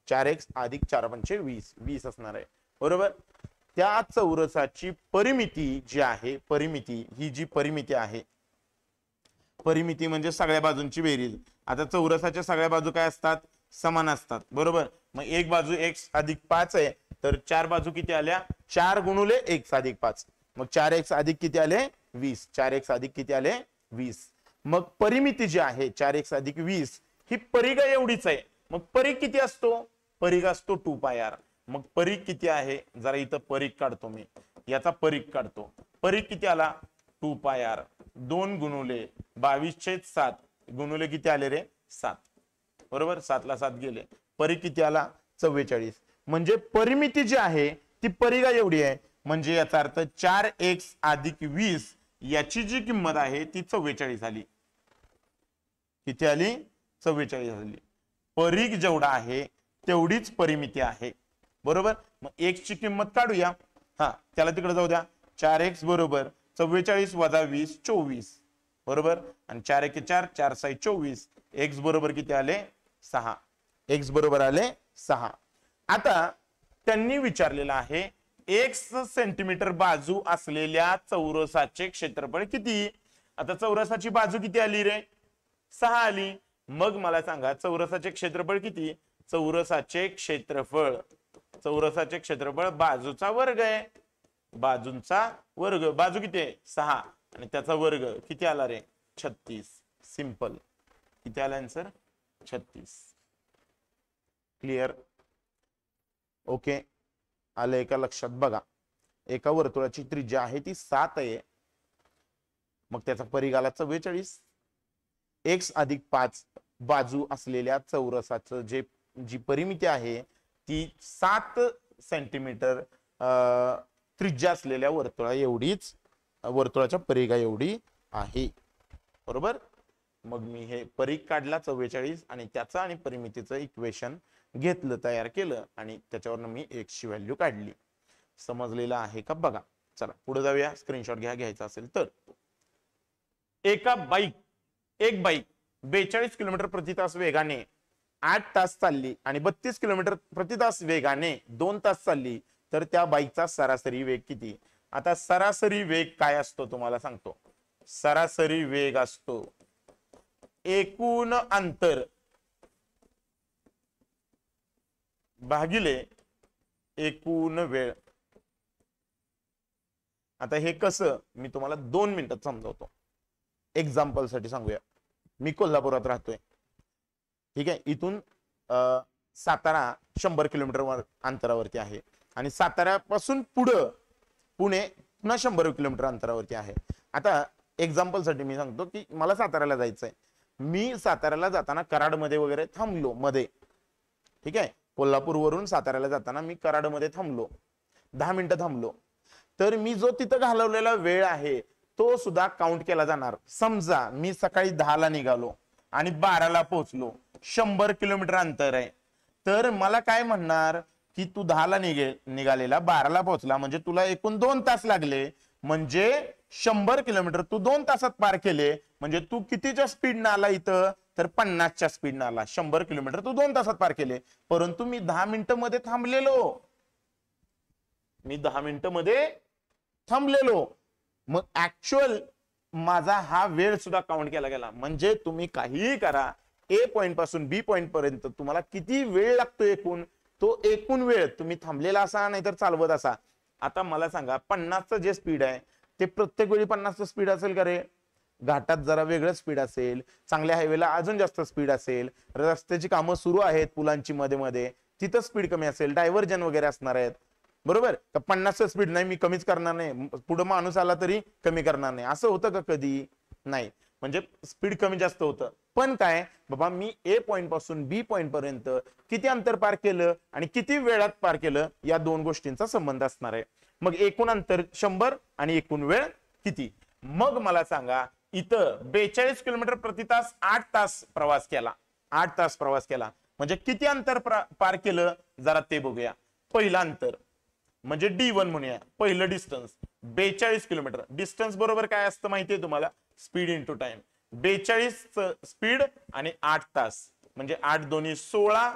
4x + 4 पंचे 20, 20 असणार आहे, बरोबर. त्या चौरसाची परिमिती जी आहे, ही जी परिमिती आहे, परिमिती म्हणजे सगळ्या बाजूंची बेरीज. आता चौरसाच्या सगळ्या बाजू काय असतात? समान असतात, बरोबर. मग एक बाजू x + 5 आहे, तर 4 बाजू किती आल्या? 4 गुणुले x + 5. मग 4x + किती आले? 20. 4x + किती आले? 20. मग परिमिती जी आहे 4x + 20 ही परिघा एवढीच आहे. मग परिघ किती असतो? परिघ असतो 2πr. मग परिघ किती आहे? जरा इथं परिघ काढतो मी, याचा परिघ काढतो. परिघ किती आला? 2πr. 2 गुणुले 22/7 गुणुले किती आले रे? 7, बरोबर. 7 ला 7 गेले. परिघ किती आला? 44. म्हणजे परिमिती जी आहे ती परिघा एवढी आहे. म्हणजे याचा अर्थ 4x + 20 याची जी किंमत आहे ती 44 आली. किती आली? 44 आली. परिघ जेवढा आहे तेवढीच परिमिती आहे, बरोबर. मग x ची किंमत काढूया. हा, त्याला तिकडे जाऊ द्या. 4x बरोबर 44 - 20 24, बरोबर. आणि 4 × 4 4 × 6 24. x बरोबर किती आले? 6. x बरोबर आले 6. आता त्यांनी विचारलेलं आहे x सेंटीमीटर बाजू असलेल्या चौरसाचे क्षेत्रफळ किती? आता चौरसाची बाजू किती आली रे? 6 आली. मग मला सांगा चौरसाचे क्षेत्रफळ किती? चौरसाचे क्षेत्रफळ बाजूचा वर्ग आहे. बाजूंचा वर्ग. बाजू किती आहे? 6 आणि त्याचा वर्ग किती आला रे? 36. सिंपल. किती आला आन्सर? 36. क्लिअर? ओके, आलंय का लक्षात? बघा, एका वर्तुळाची त्रिज्या आहे ती 7 आहे. मग त्याचा परिघ आला 44. x + 5 बाजू असलेल्या चौरसाचं जी परिमिती आहे ती 7 सेंटीमीटर त्रिज्या असलेल्या वर्तुळाच्या परिघा एवढी आहे, बरोबर. मग मी हे परिघ काढला 44 आणि त्याचा आणि परिमितीचं इक्वेशन घेतलं, तयार केलं आणि त्याच्यावरनं मी x ची व्हॅल्यू काढली. समजलेलं आहे का? बघा, चला पुढे जाऊया. स्क्रीनशॉट घ्यायचा असेल तर, एक बाईक 42 किलोमीटर प्रति तास वेगाने 8 तास चालली आणि 32 किलोमीटर प्रति तास वेगाने 2 तास चालली, तर त्या बाईकचा सरासरी वेग किती? आता सरासरी वेग काय असतो तुम्हाला सांगतो. सरासरी वेग असतो एकूण अंतर भागिले एकूण वेळ. आता हे कसं मी तुम्हाला 2 मिनिटात समजावतो. एक्झाम्पल साठी सांगूया. मी कोल्हापुरात राहतोय, ठीक आहे. इथून सातारा 100 किलोमीटर अंतरावरती आहे आणि साताऱ्यापासून पुढं पुणे पुन्हा 100 किलोमीटर अंतरावरती आहे. आता एक्झाम्पल साठी मी सांगतो की मला साताऱ्याला जायचंय. मी साताऱ्याला जाताना कराडमध्ये वगैरे थांबलो मध्ये, ठीक आहे. कोल्हापूरवरून साताऱ्याला जाताना मी कराडमध्ये थांबलो, 10 मिनिटं थांबलो, तर मी जो तिथं घालवलेला वेळ आहे तो सुद्धा काउंट केला जाणार. समजा मी सकाळी 10ला निघालो आणि 12ला पोहोचलो, 100 किलोमीटर अंतर आहे, तर मला काय म्हणणार की तू 10ला निघालेला 12ला पोहोचला, म्हणजे तुला एकूण 2 तास लागले. म्हणजे 100 किलोमीटर तू 2 तासात पार केले. म्हणजे तू कितीच्या स्पीडनं आला इथं, तर 50च्या स्पीडनं आला. 100 किलोमीटर तू 2 तासात पार केले, परंतु मी 10 मिनिटं मध्ये थांबलेलो. मी 10 मिनिटं मध्ये थांबलेलो. मग ऍक्च्युअल माझा हा वेळ सुद्धा काउंट केला गेला. म्हणजे तुम्ही काहीही करा, ए पॉइंट पासून बी पॉइंट पर्यंत तुम्हाला किती वेळ लागतो एकूण, तो एकूण वेळ तुम्ही थांबलेला असा नाहीतर चालवत असा. आता मला सांगा 50चं जे स्पीड आहे ते प्रत्येक वेळी 50चं स्पीड असेल का रे? घाटात जरा वेगळं स्पीड असेल, चांगल्या हायवेला अजून जास्त स्पीड असेल, रस्त्याची कामं सुरू आहेत पुलांची मध्ये मध्ये, तिथं स्पीड कमी असेल, डायव्हर्जन वगैरे असणार आहेत, बरोबर. 50चं स्पीड नाही मी कमीच करणार नाही, पुढे माणूस आला तरी कमी करणार नाही, असं होतं का कधी? नाही. म्हणजे स्पीड कमी जास्त होतं. पण काय बाबा, मी ए पॉइंट पासून बी पॉइंट पर्यंत किती अंतर पार केलं आणि किती वेळात पार केलं, या 2 गोष्टींचा संबंध असणार आहे. मग एकूण अंतर 100 आणि एकूण वेळ किती. मग मला सांगा, इथं 42 किलोमीटर प्रति तास 8 तास प्रवास केला. 8 तास प्रवास केला म्हणजे किती अंतर पार केलं जरा ते बघूया. पहिलं अंतर म्हणजे D1 म्हणूया, पहिलं डिस्टन्स 42 किलोमीटर. डिस्टन्स बरोबर काय असतं माहितीये तुम्हाला? Speed into time. 42 स्पीड आणि 8 तास म्हणजे 8 दोन्ही 16,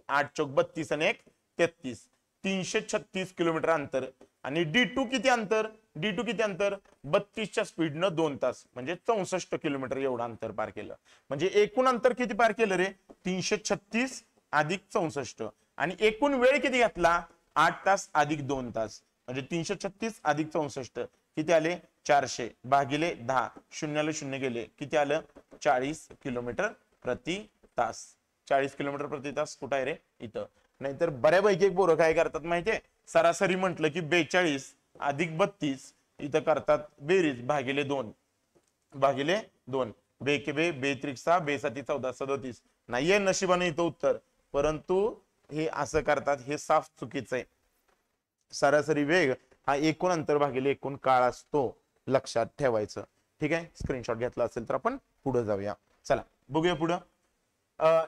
8 चौक 32 आणि 1 33, 336 किलोमीटर अंतर. आणि D2 किती अंतर? D2 किती अंतर? 32च्या स्पीडनं 2 तास म्हणजे 64 किलोमीटर एवढं अंतर पार केलं. म्हणजे एकूण अंतर किती पार केलं रे? 336 अधिक 64. आणि एकूण वेळ किती घेतला? 8 तास अधिक 2 तास म्हणजे 336 अधिक 64 किती आले? 400 भागिले 10, शून्याला शून्य गेले, किती आलं? 40 किलोमीटर प्रति तास. 40 किलोमीटर प्रति तास कुठं आहे रे? इथं. नाहीतर बऱ्यापैकी पोरं काय करतात माहितीये, सरासरी म्हटलं की 42 अधिक 32 इथं करतात बेरीज भागिले 2 भागिले 2, बे के बे, बे त्रिक 6, बे साती 14, 37. नाहीये नशिबाने इथं उत्तर, परंतु हे असं करतात, हे साफ चुकीचं आहे. सरासरी वेग हा एकूण अंतर भागिले एकूण काळ असतो, लक्षात ठेवायचं. ठीक आहे. स्क्रीनशॉट घेतला असेल तर आपण पुढे जाऊया. चला बघूया पुढं.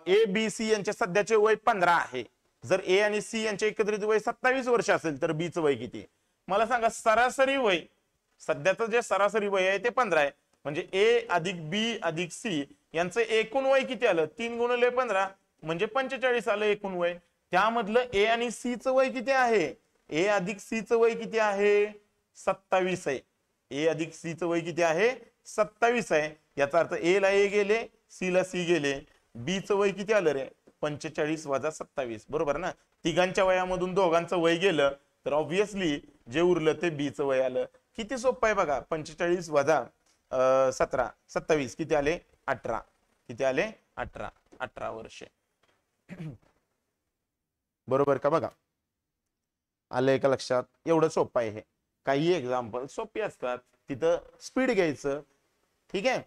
ए बी सी यांचे सध्याचे वय 15 आहे. जर ए आणि सी यांचे एकत्रित वय 27 वर्ष असेल तर बी चं वय किती? मला सांगा. सरासरी वय, सध्याचं जे सरासरी वय आहे ते 15 आहे. म्हणजे ए अधिक बी अधिक सी यांचं एकूण वय किती आलं? 3 गुणिले 15 म्हणजे 45 आलं एकूण वय. त्यामधलं ए आणि सी चं वय किती आहे? ए अधिक सी चं वय किती आहे? 27 आहे. ए अधिक सी चं वय किती आहे? 27 आहे. याचा अर्थ ए ला ए गेले, सी ला सी गेले. बी चं वय किती आलं रे? 45 वजा 27, बरोबर ना. तिघांच्या वयामधून दोघांचं वय गेलं तर ऑब्विसली जे उरलं ते बी चं वय आलं. किती सोपं आहे बघा. 45 वजा 17, 27 किती आले? 18. किती आले? 18. 18 वर्षे. बरोबर का? बघा आलंय का लक्षात? एवढं सोपं आहे हे. काही एक्झाम्पल सोपी असतात, तिथं स्पीड घ्यायचं. ठीक आहे.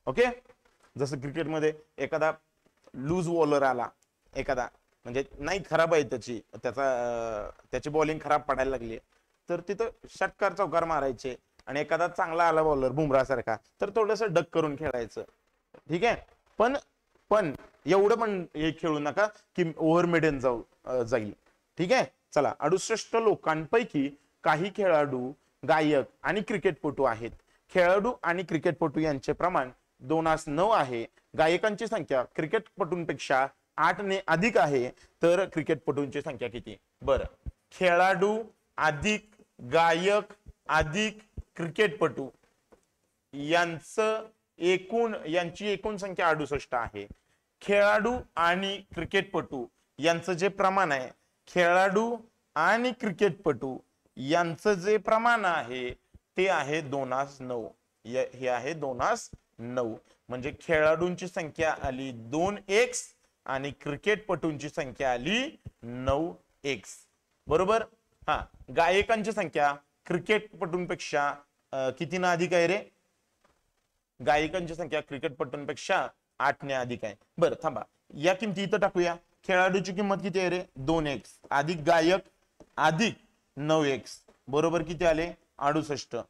ओके. जसं क्रिकेटमध्ये एखादा लूज बॉलर आला, एखादा म्हणजे नाही खराब आहे त्याची बॉलिंग खराब पडायला लागली, तर तिथं षटकार चौकार मारायचे. आणि एखादा चांगला आला बॉलर बुमराह सारखा तर थोडस डक करून खेळायचं. ठीक आहे. पण एवढं पण हे खेळू नका की ओव्हर मेडन जाईल. ठीक आहे. चला. 68 लोकांपैकी काही खेळाडू, गायक आणि क्रिकेटपटू आहेत. खेळाडू आणि क्रिकेटपटू यांचे प्रमाण 2:9 आहे. गायकांची संख्या क्रिकेटपटूंपेक्षा 8 ने अधिक आहे. तर क्रिकेटपटूंची संख्या किती? बरं, खेळाडू अधिक गायक अधिक क्रिकेटपटू यांची एकूण संख्या 68 आहे. खेळाडू आणि क्रिकेटपटू यांचं जे प्रमाण आहे, खेळाडू आणि क्रिकेटपटू यांचं जे प्रमाण आहे ते आहे 2:9. हे आहे 2:9. म्हणजे खेळाडूंची संख्या आली 2x आणि क्रिकेटपटूंची संख्या आली 9x. बरोबर. हा, गायकांची संख्या क्रिकेटपटूंपेक्षा कितीने अधिक आहे रे? गायकांची संख्या क्रिकेटपटूंपेक्षा 8 ने अधिक आहे. बरं थांबा, या किमती इथं टाकूया. खेळाडूची किंमत किती आहे रे? 2x अधिक गायक अधिक 9x बरोबर किती आले? 68.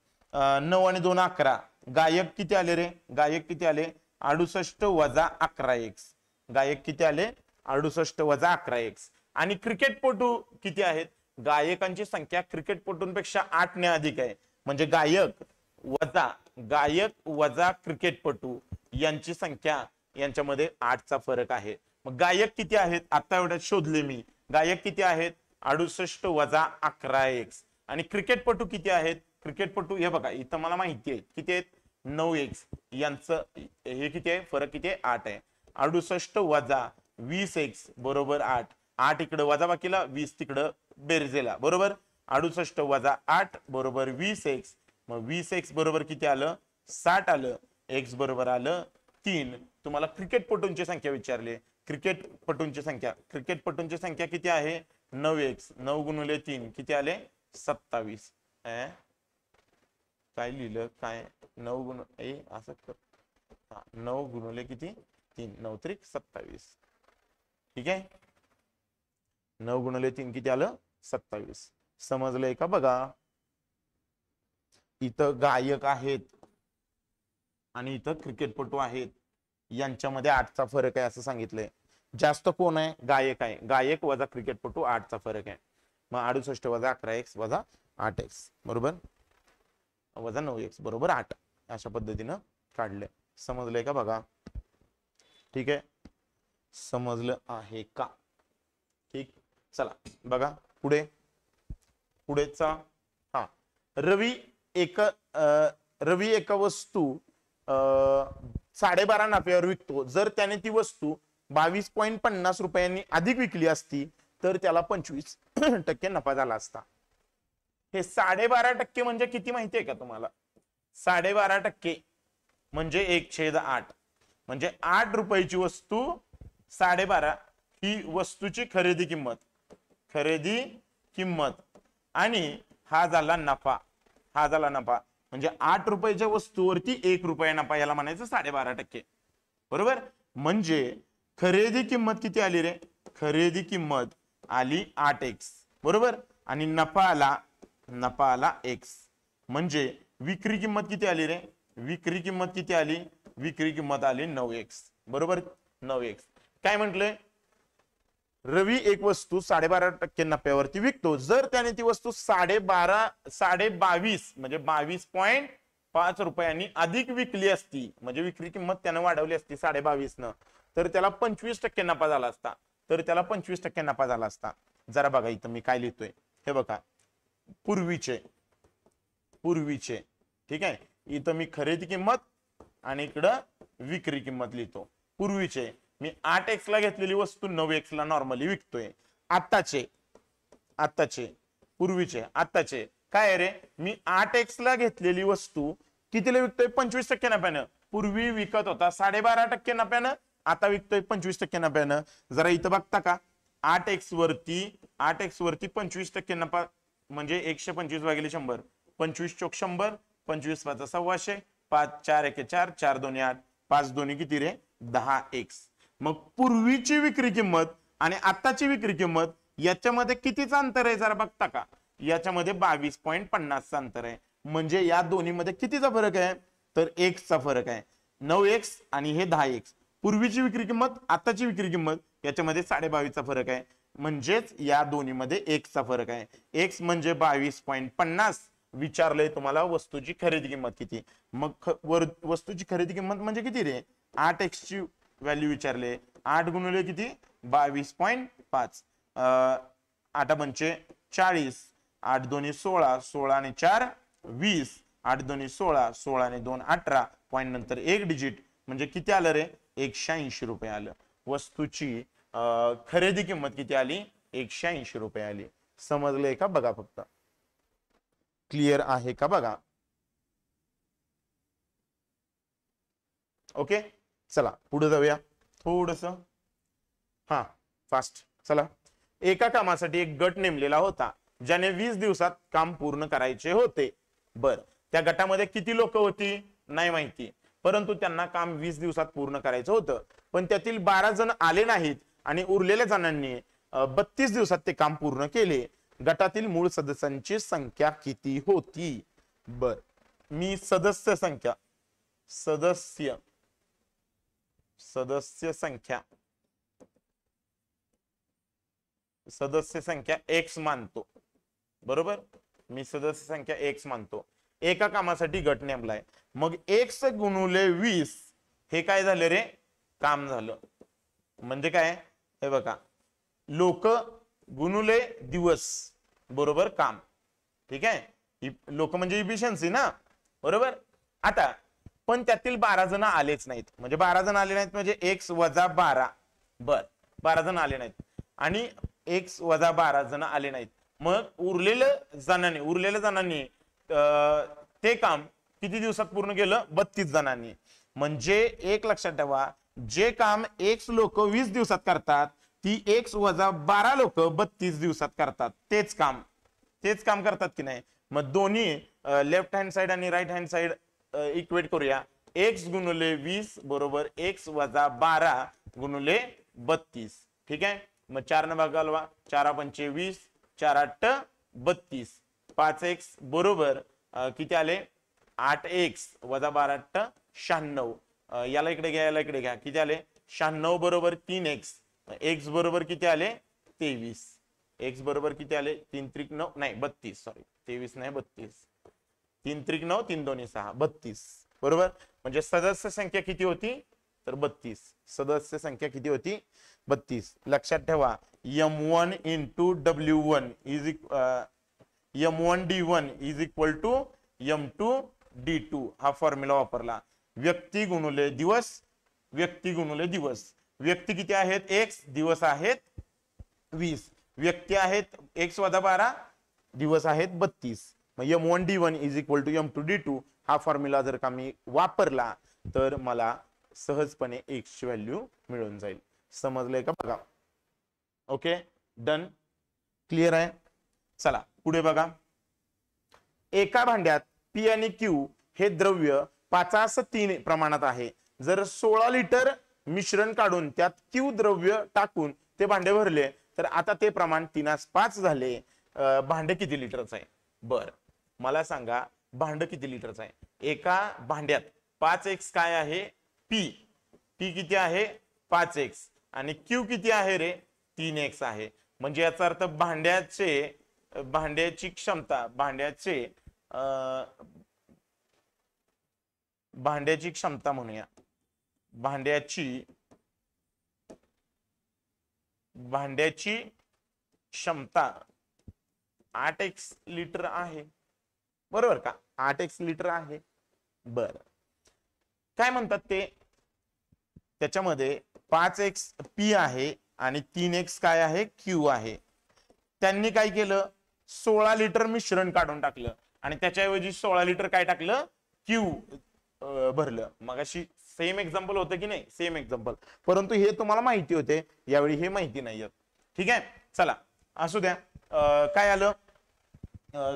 9 आणि 2 11. गायक किती आले रे? गायक किती आले? 68 वजा 11x. गायक किती आले? 68 वजा 11x. आणि क्रिकेटपटू किती आहेत? गायकांची संख्या क्रिकेटपटूंपेक्षा 8 ने अधिक आहे. म्हणजे गायक वजा क्रिकेटपटू यांची संख्या, यांच्यामध्ये 8चा फरक आहे. मग गायक किती आहेत? आता एवढ्यात शोधले मी. गायक किती आहेत? 68 वजा 11x. आणि क्रिकेटपटू किती आहेत? क्रिकेटपटू हे बघा इथं मला माहिती आहे किती आहेत? 9x. यांचं हे किती आहे? फरक किती आहे? 8 आहे. 68 वजा 20x बरोबर 8. 8 इकडे वजा बाकीला, 20 तिकडं बेरजेला. बरोबर. 68 वजा 8 बरोबर 20x. मग 20x बरोबर किती आलं? 60 आलं. x बरोबर आलं 3. तुम्हाला क्रिकेटपटूंची संख्या विचारली. क्रिकेटपटूंची संख्या किती आहे? 9x. 9 गुणिले 3 किती आले? 27. काय लिहिलं काय? 9 गुणिले असं कर. 9 गुणिले किती? 3. 9 त्रिक 27. ठीक आहे. 9 गुणिले 3 किती आलं? 27. समजलंय का? बघा इथं गायक आहेत आणि इथं क्रिकेटपटू आहेत, यांच्यामध्ये 8चा फरक आहे असं सांगितलंय. जास्त कोण आहे? गायक आहे. गायक वजा क्रिकेटपटू 8चा फरक आहे. मग 68 वजा 11x वजा 8x बरोबर वजा 9x बरोबर 8. अशा पद्धतीनं काढले. समजलंय का? बघा ठीक आहे. समजलं आहे का? ठीक. चला बघा पुढेचा. हा, रवी एका वस्तू 12.5 नफ्यावर विकतो. जर त्याने ती वस्तू 22.50 रुपयांनी अधिक विकली असती तर त्याला 25% नफा झाला असता. हे 12.5% म्हणजे किती माहितीये का तुम्हाला? 12.5% म्हणजे 1/8. म्हणजे 8 रुपयाची वस्तू 12.5 ही वस्तूची खरेदी किंमत आणि हा झाला नफा. म्हणजे 8 रुपयाच्या वस्तूवरती 1 रुपया नफा, याला म्हणायचं 12.5%. बरोबर. म्हणजे खरेदी किंमत किती आली रे? खरेदी किंमत आली 8x बरोबर. आणि नफा आला x. म्हणजे विक्री किंमत किती आली रे? विक्री किंमत आली 9x बरोबर. 9x. काय म्हटलंय? रवी एक वस्तू 12.5% नफ्यावरती विकतो. जर त्याने ती वस्तू 22.5 म्हणजे 22.5 रुपयांनी अधिक विकली असती, म्हणजे विक्री किंमत त्याने वाढवली असती 22.5 न, तर त्याला 25% नफा झाला असता. जरा बघा इथं मी काय लिहितोय हे बघा. पूर्वीचे ठीक आहे. इथं मी खरेदी किंमत आणि इकडं विक्री किंमत लिहितो. पूर्वीचे मी 8x ला घेतलेली वस्तू 9x ला नॉर्मली विकतोय. आत्ताचे काय आहे रे? मी 8x ला घेतलेली वस्तू कितीला विकतोय? 25% नफ्यानं. पूर्वी विकत होता 12.5% नफ्यानं, आता विकतोय 25% नफ्यानं. जरा इथं बघता का? 8x वरती 25% नफा म्हणजे 125 भागिले 100. 25 चोक 100, 25 पाचा 125, 5 4 1 4, 4 2 8, 5 2 किती रे? 10x. मग पूर्वीची विक्री किंमत आणि आताची विक्री किंमत याच्यामध्ये कितीचं अंतर आहे जरा बघता का? याच्यामध्ये 22.50चं अंतर आहे. म्हणजे या दोन्हीमध्ये कितीचा फरक आहे? तर x चा फरक आहे. 9x आणि हे 10x. पूर्वीची विक्री किंमत आताची विक्री किंमत याच्यामध्ये 22.5चा फरक आहे. म्हणजेच या दोन्हीमध्ये x चा फरक आहे. x म्हणजे 22.50. विचारलंय तुम्हाला वस्तूची खरेदी किंमत किती. मग वस्तूची खरेदी किंमत म्हणजे किती रे? 8x ची व्हॅल्यू विचारले. 8 गुणिले किती? 22.5. 8 पंचे 40, 8 दोन्ही 16, 16 आणि 4 20. 8 दोन्ही 16, 16 ने 2 18, पॉईंट नंतर एक डिजिट म्हणजे किती आलं रे 180 रुपये आलं. वस्तूची खरेदी किंमत किती आली 180 रुपये आली. समजलंय का बघा, फक्त क्लिअर आहे का बघा. ओके चला पुढे जाऊया थोडस. हा फास्ट चला. एका कामासाठी एक गट नेमलेला होता ज्याने 20 दिवसात काम पूर्ण करायचे होते. बर त्या गटामध्ये किती लोक होती नाही माहिती, परंतु त्यांना काम 20 दिवसात पूर्ण करायचं होतं. पण त्यातील 12 जण आले नाहीत आणि उरलेल्या जणांनी 32 दिवसात ते काम पूर्ण केले. गटातील मूळ सदस्यांची संख्या किती होती. बर मी सदस्य संख्या सदस्य संख्या x मानतो. बरोबर मी सदस्य संख्या x मानतो. एका कामासाठी गट नेमलाय, मग x गुणुले 20 हे काय झाले रे काम झालं. म्हणजे काय हे बघा लोक गुणुले दिवस बरोबर काम. ठीक आहे लोक म्हणजे इफिशियन्सी ना बरोबर. आता पण त्यातील 12 जण आलेच नाहीत, म्हणजे 12 जण आले नाहीत म्हणजे x वजा 12. बर 12 जण आले नाहीत आणि x वजा 12 जण आले नाहीत. मग उरलेल्या जणांनी ते काम किती दिवसात पूर्ण केलं 32 जणांनी. म्हणजे एक लक्षात ठेवा जे काम x लोक 20 दिवसात करतात ती x वजा 12 लोक 32 दिवसात करतात. तेच काम करतात की नाही. मग दोन्ही लेफ्ट हँड साइड आणि राईट हँड साइड इक्वेट करूया. x गुणुले 20 बरोबर x वजा 12 गुणुले 32. ठीक आहे मग 4 ने भागालवा 4 पंचे 20 4 8 32. 5x बरोबर किती आले 8x वजा 12 8 96. याला इकडे घ्या याला इकडे घ्या किती आले 96 बरोबर 3x. x बरोबर किती आले 23. x बरोबर किती आले 3 त्रिक 9 नाही 32 सॉरी 23 नाही 32. 3 त्रिक 9 3 दोन्ही 6 32 बरोबर. म्हणजे सदस्य संख्या किती होती तर 32. सदस्य संख्या किती होती 32. लक्षात ठेवा m1 into w1 is m1 d1 is equal to m2 d2 हा फॉर्म्युला वापरला. व्यक्ती गुणुले दिवस व्यक्ती किती आहेत x दिवस आहेत 20. व्यक्ती आहेत x वजा 12 दिवस आहेत 32. मग m1 d1 is equal to m2 d2 हा फॉर्म्युला जर का मी वापरला तर मला सहजपणे x ची व्हॅल्यू मिळून जाईल. समजलंय का बघा. ओके डन क्लिअर आहे. चला पुढे बघा. एका भांड्यात P आणि Q हे द्रव्य 5:3 प्रमाणात आहे. जर 16 लिटर मिश्रण काढून त्यात Q द्रव्य टाकून ते भांडे भरले तर आता ते प्रमाण 3:5 झाले. भांडे किती लिटरचं आहे. बर मला सांगा भांड किती लिटरचं आहे. एका भांड्यात 5x काय आहे P किती आहे 5x आणि Q किती आहे रे 3x आहे. म्हणजे याचा अर्थ भांड्याची क्षमता म्हणूया भांड्याची क्षमता 8x लिटर आहे बरोबर का 8x लिटर आहे. बर काय म्हणतात ते त्याच्यामध्ये 5x P आहे आणि 3x काय आहे Q आहे. त्यांनी काय केलं 16 लिटर मिश्रण काढून टाकलं आणि त्याच्याऐवजी 16 लिटर काय टाकलं Q भरलं. मगाशी सेम एक्झाम्पल होतं की नाही सेम एक्झाम्पल, परंतु हे तुम्हाला माहिती होते यावेळी हे माहिती नाही. ठीक आहे चला असू द्या. काय आलं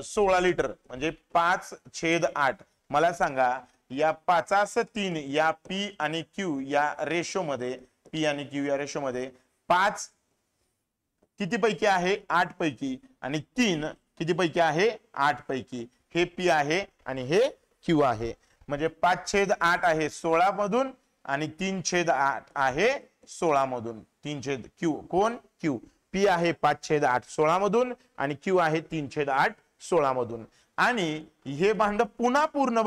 16 लिटर म्हणजे 5/8. मला सांगा या 5:3 या P आणि Q या रेशो मध्ये 5 किती पैकी आहे 8 पैकी आणि 3 किती पैकी आहे 8 पैकी. हे P आहे आणि हे Q आहे. म्हणजे 5/8 आहे 16 मधून आणि 3/8 आहे 16 मधून. 3 Q कोण Q P आहे 5/8 16 मधून आणि Q आहे 3/8 16 मधून. आणि हे भांड पुन्हा पूर्ण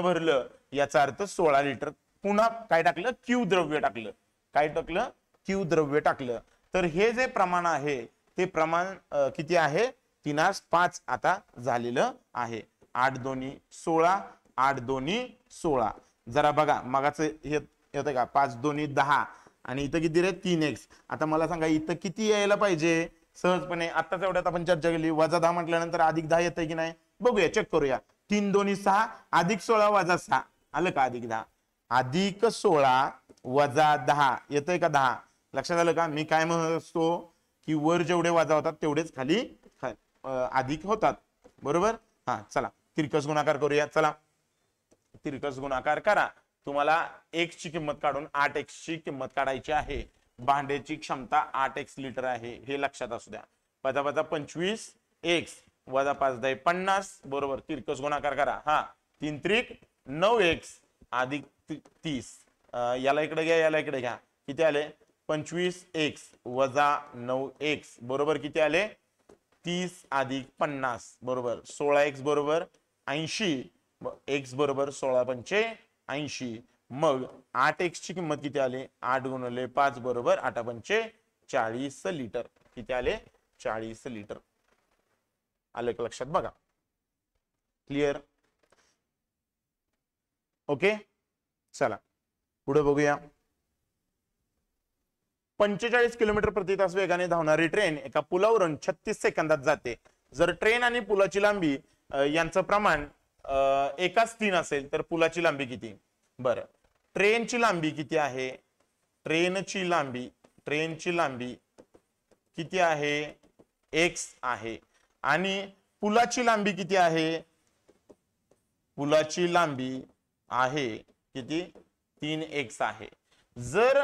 भरलं याचा अर्थ 16 लिटर पुन्हा काय टाकलं Q द्रव्य टाकलं. काय टाकलं Q द्रव्य टाकलं. तर हे जे प्रमाण आहे ते प्रमाण किती आहे 3:5 आता झालेलं आहे. 8 दोन्ही 16, 8 दोन्ही 16. जरा बघा मगाच येतं का 5 दोन्ही 10 आणि इथं किती रे 3x. आता मला सांगा इथं किती यायला पाहिजे सहजपणे. आताच एवढ्यात आपण चर्चा केली -10 म्हटल्यानंतर +10 येतंय की नाही बघूया, चेक करूया. 3 दोन्ही 6 + 16 - 6 आलं का +10 +16 - 10 येतंय का 10. लक्षात आलं का. मी काय म्हणत असतो की वर जेवढे वजा होतात तेवढेच खाली अधिक होतात, बरोबर. हा चला तिरकस गुणाकार करूया. चला तिरकस गुणाकार करा. तुम्हाला x ची किंमत काढून 8x ची किंमत काढायची आहे. भांड्याची क्षमता 8x लिटर आहे हे लक्षात असू द्या. वजा 25x वजा 5 × 50 बरोबर. तिरकस गुणाकार करा. हा 3 त्रिक 9x अधिक 30. याला इकडे घ्या, याला इकडे घ्या. किती आले 25x वजा 9x बरोबर किती आले 30 अधिक 50 बरोबर 16x बरोबर 80. x बरोबर 16 × 5 = 80. मग 8x ची किंमत किती आली 8 × 5 बरोबर 8 × 5 = 40 लिटर. किती आले 40 लिटर. आले का लक्षात बघा. क्लिअर. ओके चला पुढे बघूया. 45 किलोमीटर प्रति तास वेगाने धावणारी ट्रेन एका पुलावरून 36 सेकंदात जाते. जर ट्रेन आणि पुलाची लांबी यांचं प्रमाण एकाच 3 असेल तर पुलाची लांबी किती. बरं ट्रेनची लांबी किती आहे. ट्रेनची लांबी किती आहे x आहे आणि पुलाची लांबी किती आहे. पुलाची लांबी आहे किती 3x आहे. जर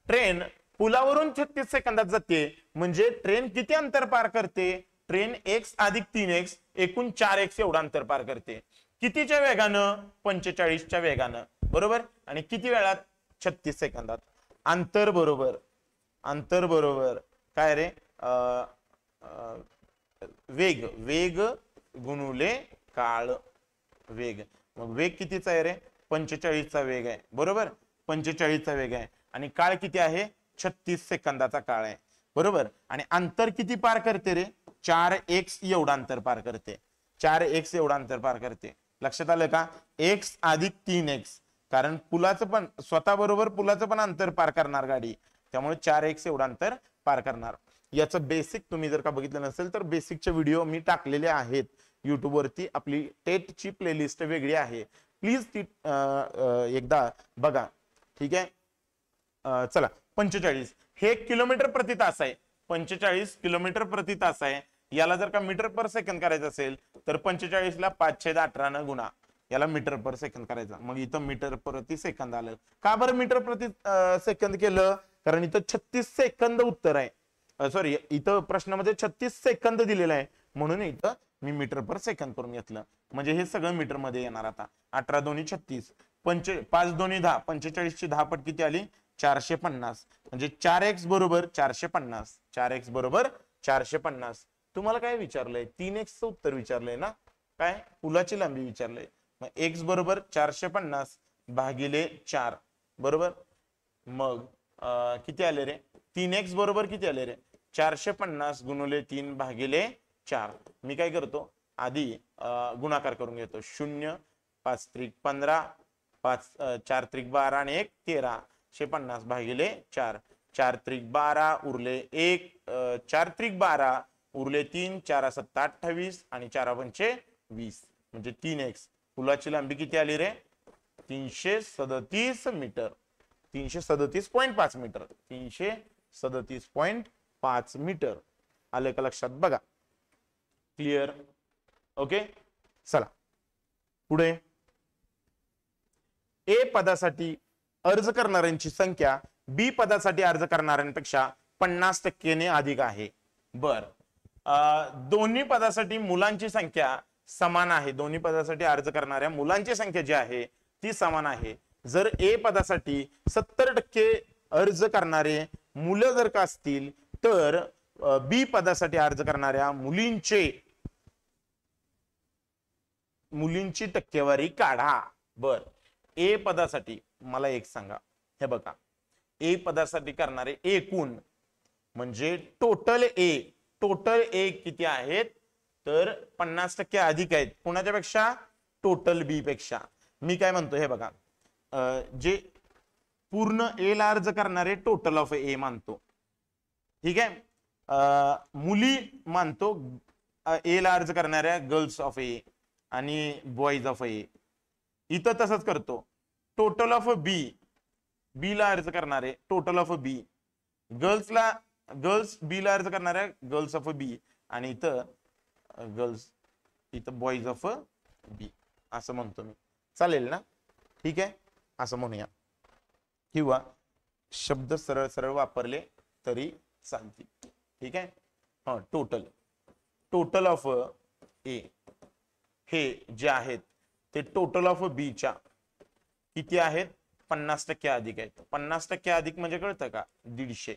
ट्रेन पुलावरून 36 सेकंदात जाते म्हणजे ट्रेन किती अंतर पार करते. ट्रेन x अधिक 3x एकूण 4x एवढं अंतर पार करते. कितीच्या वेगानं 45च्या वेगानं बरोबर. आणि किती वेळात 36 सेकंदात. अंतर बरोबर काय रे वेग गुणुले काळ. वेग मग वेग कितीचा आहे रे 45चा वेग आहे बरोबर. 45चा वेग आहे आणि काळ किती आहे 36 सेकंदाचा काळ आहे बरोबर. आणि अंतर किती पार करते रे 4x एवढं अंतर पार करते. 4x एवढं अंतर पार करते. लक्षात आलं का. x अधिक 3x कारण पुलाचं पण स्वतः बरोबर पुलाचं पण अंतर पार करणार गाडी त्यामुळे 4x एवढं अंतर पार करणार. याचं बेसिक तुम्ही जर का बघितलं नसेल तर बेसिकचे व्हिडिओ मी टाकलेले आहेत युट्यूब वरती. आपली टेटची प्लेलिस्ट वेगळी आहे प्लीज ती एकदा बघा ठीक आहे. चला 45 हे किलोमीटर प्रति तास आहे. 45 किलोमीटर प्रति तास आहे. याला जर का मीटर पर सेकंद करायचं असेल तर 45 ला 5/18 न गुणा याला मीटर पर सेकंद करायचा. मग इथं मीटर प्रति सेकंद आलं. का बरं मीटर प्रति सेकंद केलं कारण इथं 36 सेकंद उत्तर आहे. सॉरी इथं प्रश्नामध्ये 36 सेकंद दिलेला आहे म्हणून इथं मी मीटर पर सेकंद करून घेतलं. म्हणजे हे सगळं मीटर मध्ये येणार. आता 18 दोन्ही 36 5 दोन्ही 10 45 ची 10 पट किती आली 450 म्हणजे 4x बरोबर 450. 4x बरोबर 450. तुम्हाला काय विचारलंय 3x चं उत्तर विचारलंय ना काय पुलाची लांबी विचारलंय. मग x बरोबर 450 भागिले 4 बरोबर. मग किती आले रे 3x बरोबर किती आले रे 450 गुणिले 3 भागिले 4. मी काय करतो आधी गुणाकार करून घेतो. 0 5 त्रिक 15 5 4 त्रिक 12 आणि 1 13 150 भागिले 4. 4 त्रिक 12 उरले 1 4 त्रिक 12 उरले 3 4 7 28 आणि 4 पंचे 20 म्हणजे 3x. पुलाची लांबी किती आली रे 337 मीटर. 337.5 मीटर. 337.5 मीटर. आले का लक्षात बघा. क्लिअर. ओके चला पुढे. ए पदासाठी अर्ज करणाऱ्यांची संख्या बी पदासाठी अर्ज करणाऱ्यांपेक्षा 50% ने अधिक आहे. बर दोन्ही पदासाठी मुलांची संख्या समान आहे. दोन्ही पदासाठी अर्ज करणाऱ्या मुलांची संख्या जी आहे ती समान आहे. जर ए पदासाठी 70% अर्ज करणारे मुलं जर का असतील तर बी पदासाठी अर्ज करणाऱ्या मुलींची टक्केवारी काढा. बर ए पदासाठी मला एक सांगा. हे बघा ए पदासाठी करणारे एकूण म्हणजे टोटल ए किती आहेत तर 50% अधिक आहेत कोणाच्या पेक्षा, टोटल बी पेक्षा. मी काय म्हणतो हे बघा, जे पूर्ण ए ला अर्ज करणारे टोटल ऑफ ए मानतो, ठीक आहे. मुली मानतो ए ला अर्ज करणाऱ्या गर्ल्स ऑफ ए आणि बॉईज ऑफ ए. इथं तसंच करतो, टोटल ऑफ बी, बी ला अर्ज करणारे total of B, girls be ला अर्ज करणाऱ्या गर्ल्स ऑफ बी, आणि इथं गर्ल्स, इथं बॉईज ऑफ बी असं म्हणतो मी. चालेल ना, ठीक आहे, असं म्हणूया. किंवा शब्द सरळ सरळ वापरले तरी चालतील, ठीक आहे. हा, टोटल ऑफ ए हे जे आहेत ते टोटल ऑफ बी च्या किती आहेत, 50% अधिक आहेत. 50% अधिक म्हणजे कळतं का, 150.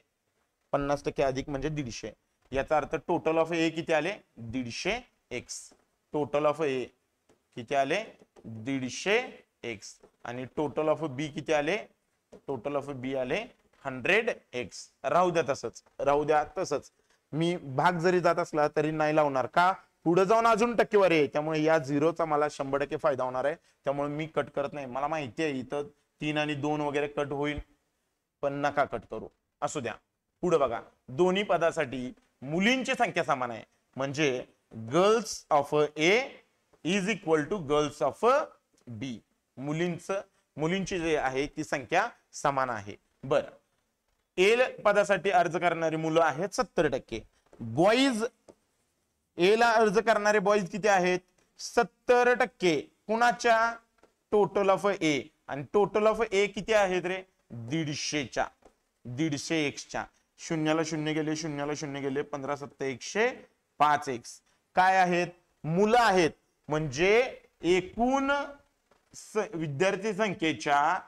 50% अधिक म्हणजे 150. याचा अर्थ टोटल ऑफ ए किती आले, 150 एक्स. टोटल ऑफ ए किती आले, 150 एक्स. आणि टोटल ऑफ बी किती आले, टोटल ऑफ बी आले 100 एक्स. राहू द्या तसंच. मी भाग जरी जात असला तरी नाही लावणार, का, पुढे जाऊन अजून टक्केवारी आहे, त्यामुळे या 0चा मला 100% फायदा होणार आहे, त्यामुळे मी कट करत नाही. मला माहिती आहे इथं 3 आणि 2 वगैरे कट होईल, पण नका कट करू, असू द्या. पुढे बघा, दोन्ही पदासाठी मुलींची संख्या समान आहे, म्हणजे girls of A is equal to girls of B. मुलींची जे आहे ती संख्या समान आहे. बर, ए पदासाठी अर्ज करणारी मुलं आहेत 70%. बॉईज, ए ला अर्ज करणारे बॉईज किती आहेत, 70%. कुणाच्या, टोटल ऑफ ए. आणि टोटल ऑफ ए किती आहेत रे, 150च्या, 150 एक्सच्या. शून्याला शून्य गेले, 15 7 105 एक्स. काय आहेत, मुलं आहेत, म्हणजे एकूण विद्यार्थी संख्येच्या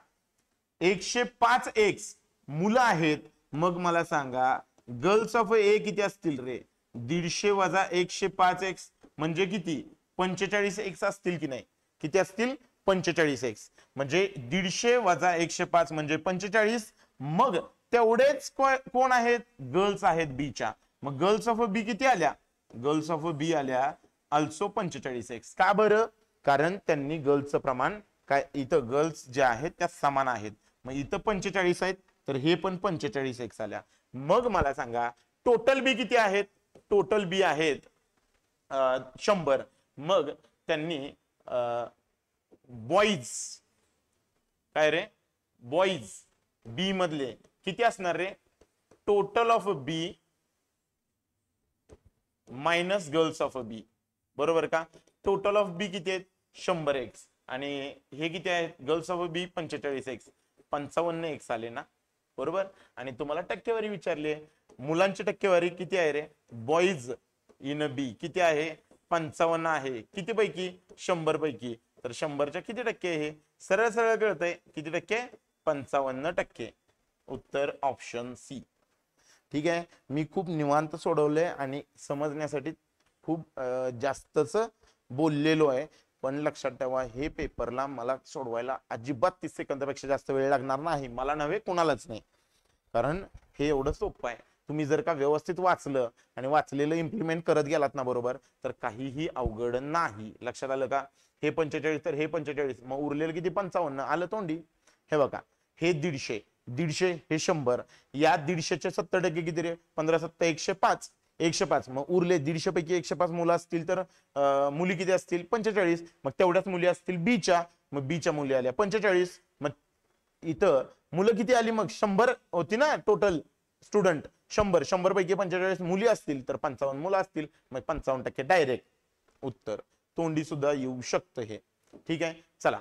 105 एक्स मुलं आहेत. मग मला सांगा गर्ल्स ऑफ ए किती असतील रे, 150 वजा 105 एक्स म्हणजे किती, 45 एक्स असतील की नाही. किती असतील, 45 एक्स. म्हणजे 150 वजा 105 म्हणजे 45. मग तेवढेच कोण आहेत, गर्ल्स आहेत बीच्या. मग गर्ल्स ऑफ बी किती आल्या, गर्ल्स ऑफ बी आल्या अल्सो 45 एक्स. का बरं, कारण त्यांनी गर्ल्सचं प्रमाण काय, इथं गर्ल्स ज्या आहेत त्या समान आहेत. मग इथं 45 आहेत, तर हे पण 45 एक्स आल्या. मग मला सांगा टोटल बी किती आहेत, टोटल बी आहेत 100. मग त्यांनी बॉईज, काय रे, बॉईज बी मधले किती असणार रे, total of B minus girls of B, बरोबर का. टोटल ऑफ बी किती आहेत, 100 एक्स. आणि हे किती आहेत, girls of B 45 x, 55 x आले ना, बरोबर. आणि तुम्हाला टक्केवारी विचारली, मुलांची टक्केवारी किती आहे रे, बॉईज इन बी किती आहे, 55 आहे. किती पैकी, 100 पैकी. तर 100च्या किती टक्के हे, सरळ सरळ कळतंय, किती टक्के, 55%. उत्तर ऑप्शन सी. ठीक आहे, मी खूप निवांत सोडवले आणि समजण्यासाठी खूप जास्तच बोललेलो आहे. पण लक्षात ठेवा, हे पेपरला मला सोडवायला अजिबात 30 सेकंदापेक्षा जास्त वेळ लागणार नाही, मला नव्हे कोणालाच नाही. कारण हे एवढं सोपं आहे. तुम्ही जर का व्यवस्थित वाचलं आणि वाचलेलं इम्प्लिमेंट करत गेलात ना बरोबर, तर काहीही अवघड नाही. लक्षात आलं का. हे 45 तर हे 45, मग उरलेलं किती, 55 आलं तोंडी. हे बघा, हे 150, 150 हे 100. या 150चे 70% किती रे, 15 7 105, 105. मग उरले 150 पैकी 105 मुलं असतील तर मुली किती असतील, 45. मग तेवढ्याच मुली असतील बीच्या, मग बीच्या मुली आल्या 45. मग इथं मुलं किती आली, मग 100 होती ना टोटल स्टुडंट, 100 पैकी 45 मुली असतील तर 55 मुलं असतील, मग 55% डायरेक्ट उत्तर. तोंडी सुद्धा येऊ शकतं हे. ठीक आहे, चला.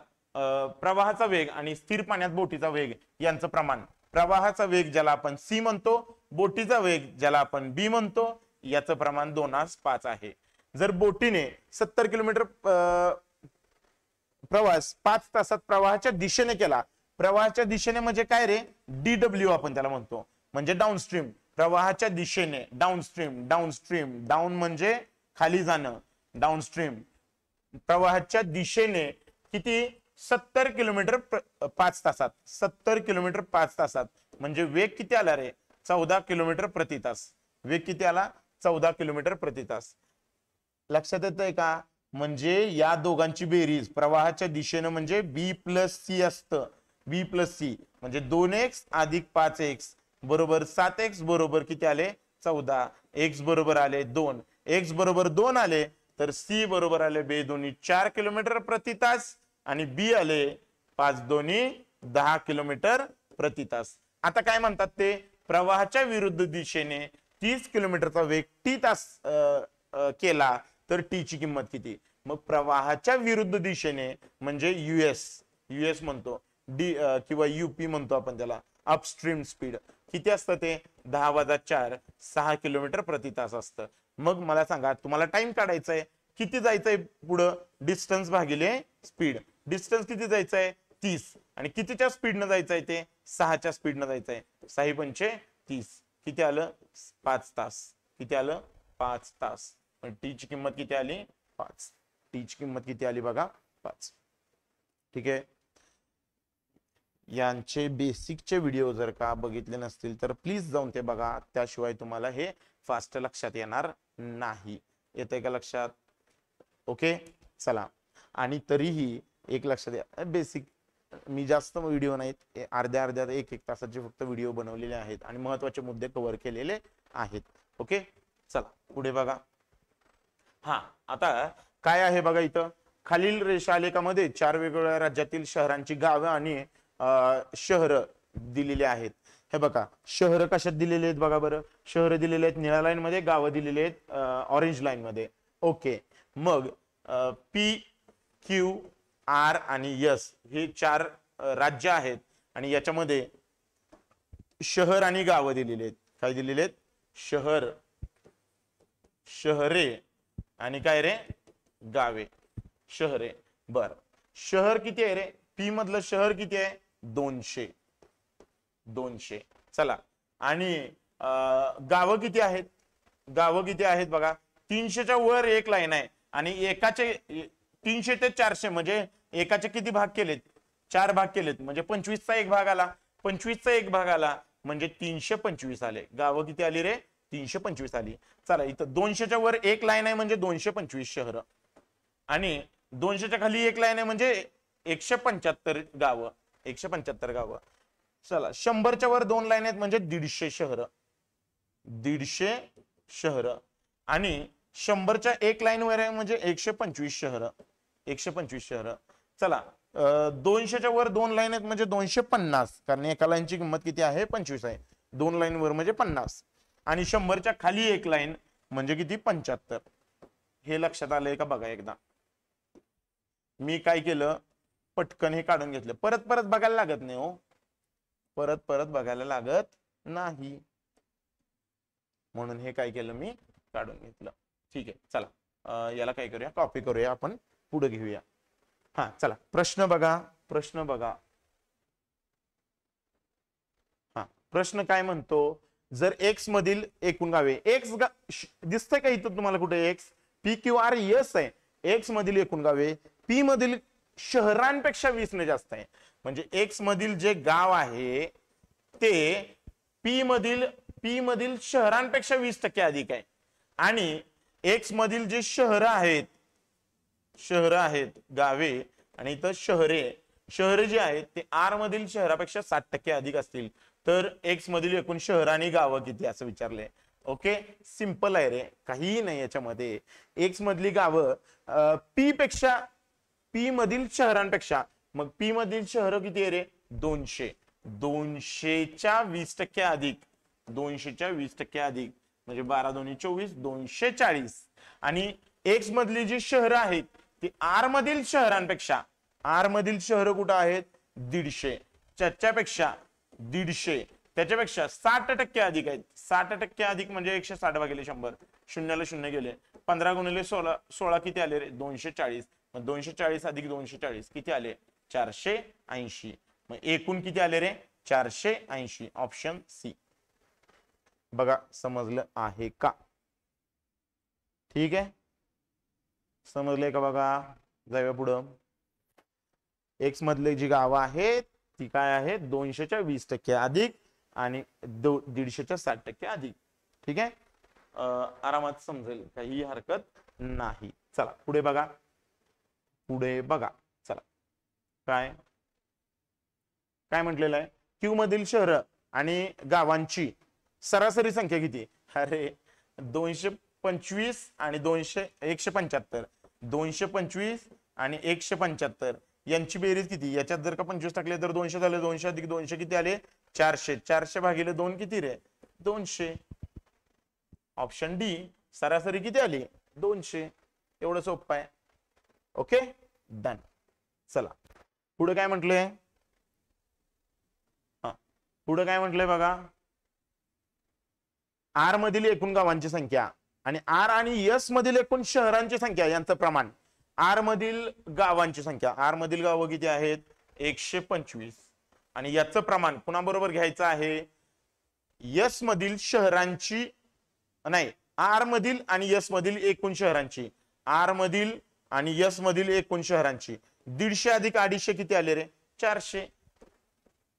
प्रवाहाचा वेग आणि स्थिर पाण्यात बोटीचा वेग यांचं प्रमाण. प्रवाहाचा वेग ज्याला आपण सी म्हणतो, बोटीचा वेग ज्याला आपण बी म्हणतो, याचं प्रमाण 2:5 आहे. जर बोटीने 70 किलोमीटर प्रवास 5 तासात प्रवाहाच्या दिशेने केला, प्रवाहाच्या दिशेने म्हणजे काय रे, DW आपण त्याला म्हणतो, म्हणजे डाऊनस्ट्रीम. प्रवाहाच्या दिशेने डाऊनस्ट्रीम, डाऊन म्हणजे खाली जाणं, डाऊनस्ट्रीम. प्रवाहाच्या दिशेने किती, 70 किलोमीटर 5 तासात, 70 किलोमीटर 5 तासात म्हणजे वेग किती आला रे, 14 किलोमीटर प्रति तास. वेग किती आला, 14 किलोमीटर प्रति तास. लक्षात येतंय का? म्हणजे या दोघांची बेरीज प्रवाहाच्या दिशेनं म्हणजे बी प्लस सी असतं. बी प्लस सी म्हणजे 2x अधिक 5x बरोबर 7x बरोबर किती आले? 14. x बरोबर आले 2. x बरोबर 2 आले तर सी बरोबर आले बेदोन्ही 4 किलोमीटर प्रति तास आणि बी आले 5 दोन्ही 10 किलोमीटर प्रति तास. आता काय म्हणतात ते? प्रवाहाच्या विरुद्ध दिशेने 30 किलोमीटरचा वेग टी तास केला तर टी ची किंमत किती? मग प्रवाहाच्या विरुद्ध दिशेने म्हणजे युएस म्हणतो डी किंवा युपी म्हणतो आपण त्याला, अपस्ट्रीम स्पीड किती असतं ते? 10 वजा 4 6 किलोमीटर प्रति तास असतं. मग मला सांगा तुम्हाला टाइम काढायचा आहे, किती जायचंय पुढं? डिस्टन्स भागिले स्पीड. डिस्टन्स किती जायचंय? 30 आणि कितीच्या स्पीडनं जायचंय ते? 6च्या स्पीडनं जायचंय. 6 पंचे 30 किती आलं? 5 तास. किती आलं? 5 तास. टी ची किंमत किती आली? 5. टी ची किंमत किती आली बघा? 5. ठीक आहे. यांचे बेसिकचे व्हिडिओ जर का बघितले नसतील तर प्लीज जाऊन ते बघा, त्याशिवाय तुम्हाला हे फास्ट लक्षात येणार नाही. येतंय का लक्षात? ओके चला. आणि तरीही एक लक्षात द्या, बेसिक मी जास्त व्हिडिओ नाहीत, अर्ध्या एक तासाचे फक्त व्हिडिओ बनवलेले आहेत आणि महत्वाचे मुद्दे कव्हर केलेले आहेत. ओके चला पुढे बघा. हा आता काय आहे बघा, इथं खालील रेषालेखामध्ये 4 वेगवेगळ्या राज्यातील शहरांची गावं आणि शहर दिलेली आहेत. हे बघा शहर कशात दिलेले आहेत बघा बरं. शहर दिलेले आहेत निळ्या लाईन मध्ये, गावं दिलेली आहेत ऑरेंज लाईन मध्ये. ओके मग पी क्यू आर आणि एस हे 4 राज्य आहेत आणि याच्यामध्ये शहर आणि गावं दिलेली आहेत. काय दिलेले आहेत? शहर, शहरे आणि काय रे? गावे. शहरे. बर शहर किती आहे रे? पी मधलं शहर किती आहे? 200. 200. चला आणि गावं किती आहेत? गावं किती आहेत बघा. 300च्या वर एक लाईन आहे आणि एकाचे 300 ते 400 म्हणजे एकाचे किती भाग केलेत? 4 भाग केलेत म्हणजे 25चा एक भाग आला. 25चा एक भाग आला म्हणजे 325 आले. गावं किती आली रे? 325 आली. चला इथं 200च्या वर एक लाईन आहे म्हणजे 225 शहर आणि 200च्या खाली एक लाईन आहे म्हणजे 175 गावं. 175 गावं. चला 100च्या वर 2 लाईन आहेत म्हणजे 150 शहर. 150 शहर आणि 100च्या एक लाईन वर आहे म्हणजे 125 शहर. 125 शहर. चला 200च्या वर 2 लाईन आहेत म्हणजे 250, कारण एका लाईनची किंमत किती आहे? 25 आहे. 2 लाईन वर म्हणजे 50 आणि 100च्या खाली एक लाईन म्हणजे किती? 75. हे लक्षात आलंय का बघा एकदा. मी काय केलं, पटकन हे काढून घेतलं. परत परत बघायला लागत नाही हो, परत परत बघायला लागत नाही, म्हणून हे काय केलं मी काढून घेतलं. ठीक आहे चला याला काय करूया, कॉपी करूया, आपण पुढे घेऊया. हा चला प्रश्न बघा. प्रश्न बघा. हा प्रश्न काय म्हणतो, जर एक्स मधील एकूण गावे, एक्स दिसतंय का इथं तुम्हाला कुठे? X P Q R S आहे. एक्स मधील एकूण गावे पी मधील शहरांपेक्षा 20 ने जास्त आहे. म्हणजे एक्स मधील जे गाव आहे ते पी मधील शहरांपेक्षा 20% अधिक आहे आणि एक्स मधील जे शहर आहेत गावे आणि इथं शहरे जे आहेत ते आर मधील शहरापेक्षा 60% अधिक असतील तर एक्स मधील एकूण शहर आणि गावं किती असं विचारलंय. ओके सिंपल आहे रे, काहीही नाही याच्यामध्ये. एक्स मधली गावं पी मधील शहरांपेक्षा, मग पी मधील शहर किती आहे रे? 200. 200च्या 20% अधिक, 200च्या 20% अधिक म्हणजे 12 दोन्ही 24, 240. आणि एक्स मधली जी शहरं आहेत ती आर मधील शहरांपेक्षा, आर मधील शहर कुठं आहेत? 150. त्याच्यापेक्षा 150 त्याच्यापेक्षा 60% अधिक आहेत. 60% अधिक म्हणजे 160 भागिले 100, शून्याला शून्य गेले. 15 गुणिले 16 किती आले रे? 240. मग 240 अधिक 240 किती आले? 480. मग एकूण किती आले रे? 480. Option C. बघा समजलं आहे का? ठीक आहे समजलंय का बघा. जाऊया पुढं. एक्स मधले जी गावं आहेत ती काय आहे? 200च्या 20% अधिक आणि 150च्या 60% अधिक. ठीक आहे आरामात समजेल, काही हरकत नाही. चला पुढे बघा, पुढे बघा. चला काय काय म्हटलेलं आहे, क्यू मधील शहर आणि गावांची सरासरी संख्या किती? अरे 225 आणि 175, 225 आणि 175 यांची बेरीज किती? याच्यात जर का 25 टाकले तर 200 झाले, 200 अधिक 200 किती आले? 400. 400 भागिले 2 किती रे? 200. ऑप्शन डी सरासरी किती आली? 200. एवढं सोपं आहे. Okay done. चला पुढे काय म्हटलंय, पुढे काय म्हटलंय बघा, आर मधील एकूण गावांची संख्या आणि आर आणि यस मधील एकूण शहरांची संख्या यांचं प्रमाण. आर मधील गावांची संख्या, आर मधील गावं किती आहेत? 125. आणि याचं प्रमाण कुणाबरोबर घ्यायचं आहे? यस मधील शहरांची, नाही, आर मधील आणि यस मधील एकूण शहरांची. आर मधील आणि यस मधील एकूण शहरांची. 150 अधिक 250 किती आले रे? 400.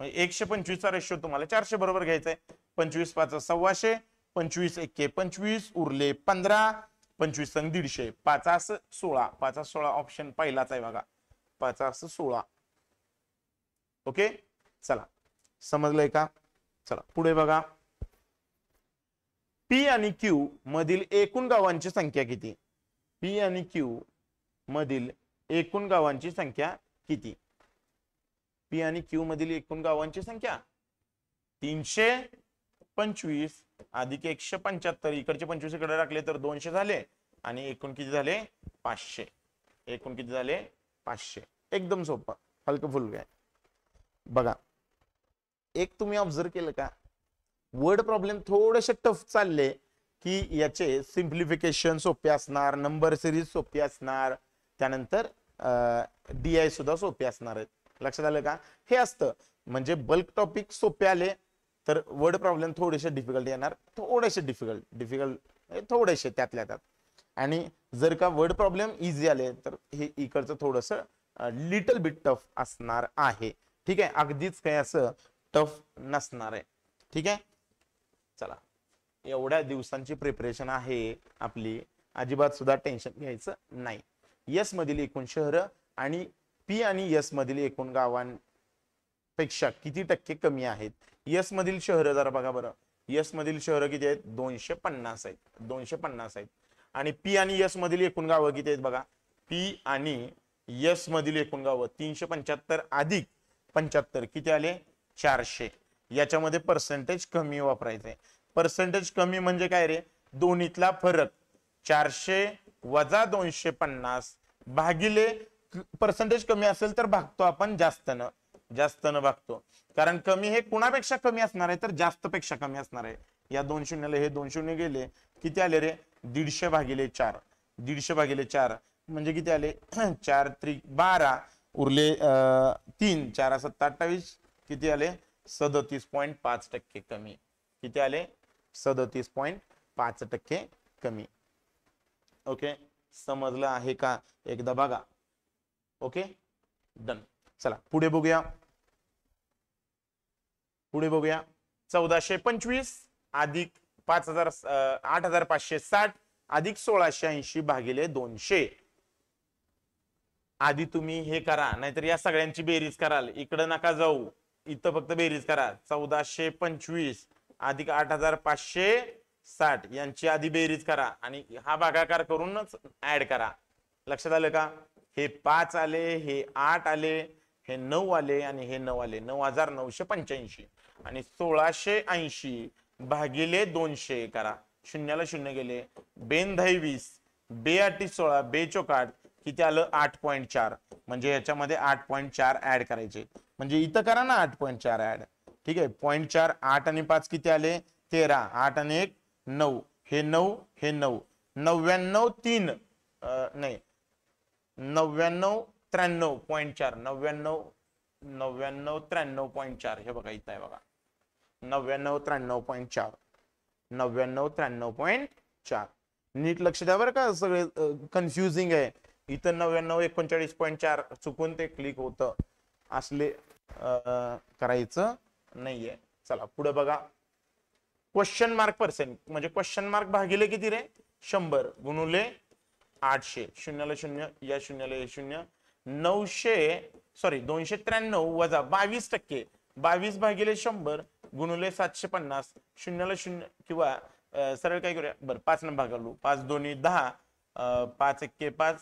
125 चा रेशो तुम्हाला 400 बरोबर घ्यायचा आहे. 25 5 125, 25 1 25, उरले 15, 25 संग 150, 5 16, 5 16 ऑप्शन पहिलाच आहे बघा, 5 16. ओके चला समजलंय का? चला पुढे बघा, पी आणि क्यू मधील एकूण गावांची संख्या किती? पी आणि क्यू मधील एकूण गावांची संख्या किती? पी आणि क्यू मधील एकूण गावांची संख्या 325 अधिक 175. इकडचे 25 इकडे टाकले तर 200 झाले आणि एकूण किती झाले? 500. एकूण किती झाले? 500. एकदम सोपं, हलकं फुलकं आहे. बघा एक तुम्ही ऑब्झर्व केलं का, वर्ड प्रॉब्लेम थोडेसे टफ चालले की याचे सिंप्लिफिकेशन सोपे असणार, नंबर सिरीज सोपी असणार, त्यानंतर DI सुद्धा सोपे असणार आहेत. लक्षात आलं का? हे असतं म्हणजे बल्क टॉपिक सोपे आले तर वर्ड प्रॉब्लेम थोडेसे डिफिकल्ट येणार, थोडेसे डिफिकल्ट थोडेसे त्यातल्या त्यात. आणि जर का वर्ड प्रॉब्लेम इझी आले तर हे इकडचं थोडस लिटल बिट टफ असणार आहे. ठीक आहे, अगदीच काही असं टफ नसणार आहे. ठीक आहे चला, एवढ्या दिवसांची प्रिपरेशन आहे आपली, अजिबात सुद्धा टेन्शन घ्यायचं नाही. यस मधील एकूण शहर आणि पी आणि यस मधील एकूण गावांपेक्षा किती टक्के कमी आहेत? यस मधील शहर जरा बघा बरं, यस मधील शहर किती आहेत? 250 आहेत, 250 आहेत. आणि पी आणि यस मधील एकूण गावं किती आहेत बघा, पी आणि यस मधील एकूण गावं 375 अधिक 75 किती आले? 400. याच्यामध्ये पर्सेंटेज कमी वापरायचंय. पर्सेंटेज कमी म्हणजे काय रे? दोन्हीतला फरक 400 वजा 250 भागिले, पर्सेंटेज कमी असेल तर भागतो आपण जास्त न भागतो, कारण कमी हे कुणापेक्षा कमी असणार आहे? तर जास्त पेक्षा कमी असणार आहे. या 2 शून्याला हे 2 शून्य गेले, किती आले रे? 150 भागिले 4. 150 भागिले 4 म्हणजे किती आले? 4 त्रिक 12, उरले 3, 4 7 28, किती आले? 37.5% कमी. किती आले? 37.5% कमी. ओके समजलं आहे का? एकदा बघा. Okay done. चला पुढे बघूया, पुढे बघूया. 1425 अधिक 8560 अधिक 1680 भागिले 200. आधी तुम्ही हे करा, नाहीतर या सगळ्यांची बेरीज कराल. इकडे नका जाऊ, इथं फक्त बेरीज करा. 1425 अधिक 8560 यांची आधी बेरीज करा आणि हा भागाकार करूनच ऍड करा. लक्षात आलं का? हे 5 आले, हे 8 आले, हे 9 आले आणि हे 9 आले. 9985 आणि 1680 भागिले 200 करा. शून्याला शून्य गेले, बेन 10 20, बे 8 16, बे 4 किती आलं? 8.4. म्हणजे याच्यामध्ये 8.4 ऍड करायचे. म्हणजे इथं करा ना 8.4 ऍड. ठीक आहे, 0.4 8 आणि 5 किती आले? 13. 8 आणि 1 9, हे 9 हे 9, 99 3 नाही 99 93.4, 99 93.4. हे बघा इथं आहे बघा, 99 93.4, 99 93.4. नीट लक्ष द्या बरं का, सगळे कन्फ्युजिंग आहे. इथं 99 39.4 चुकून ते क्लिक होतं, असले करायचं नाहीये. चला पुढे बघा, क्वेश्चन मार्क पर्सेंट म्हणजे क्वेश्चन मार्क भागिले किती रे? 100 गुणुले 800 शून्याला शून्य या शून्याला हे शून्य 293 वजा 22% 22 भागिले 100 गुणिले 750 शून्याला शून्य किंवा सरळ काय करूया बरं 5 न भागालू 5 दोन्ही 10 5 एक्के 5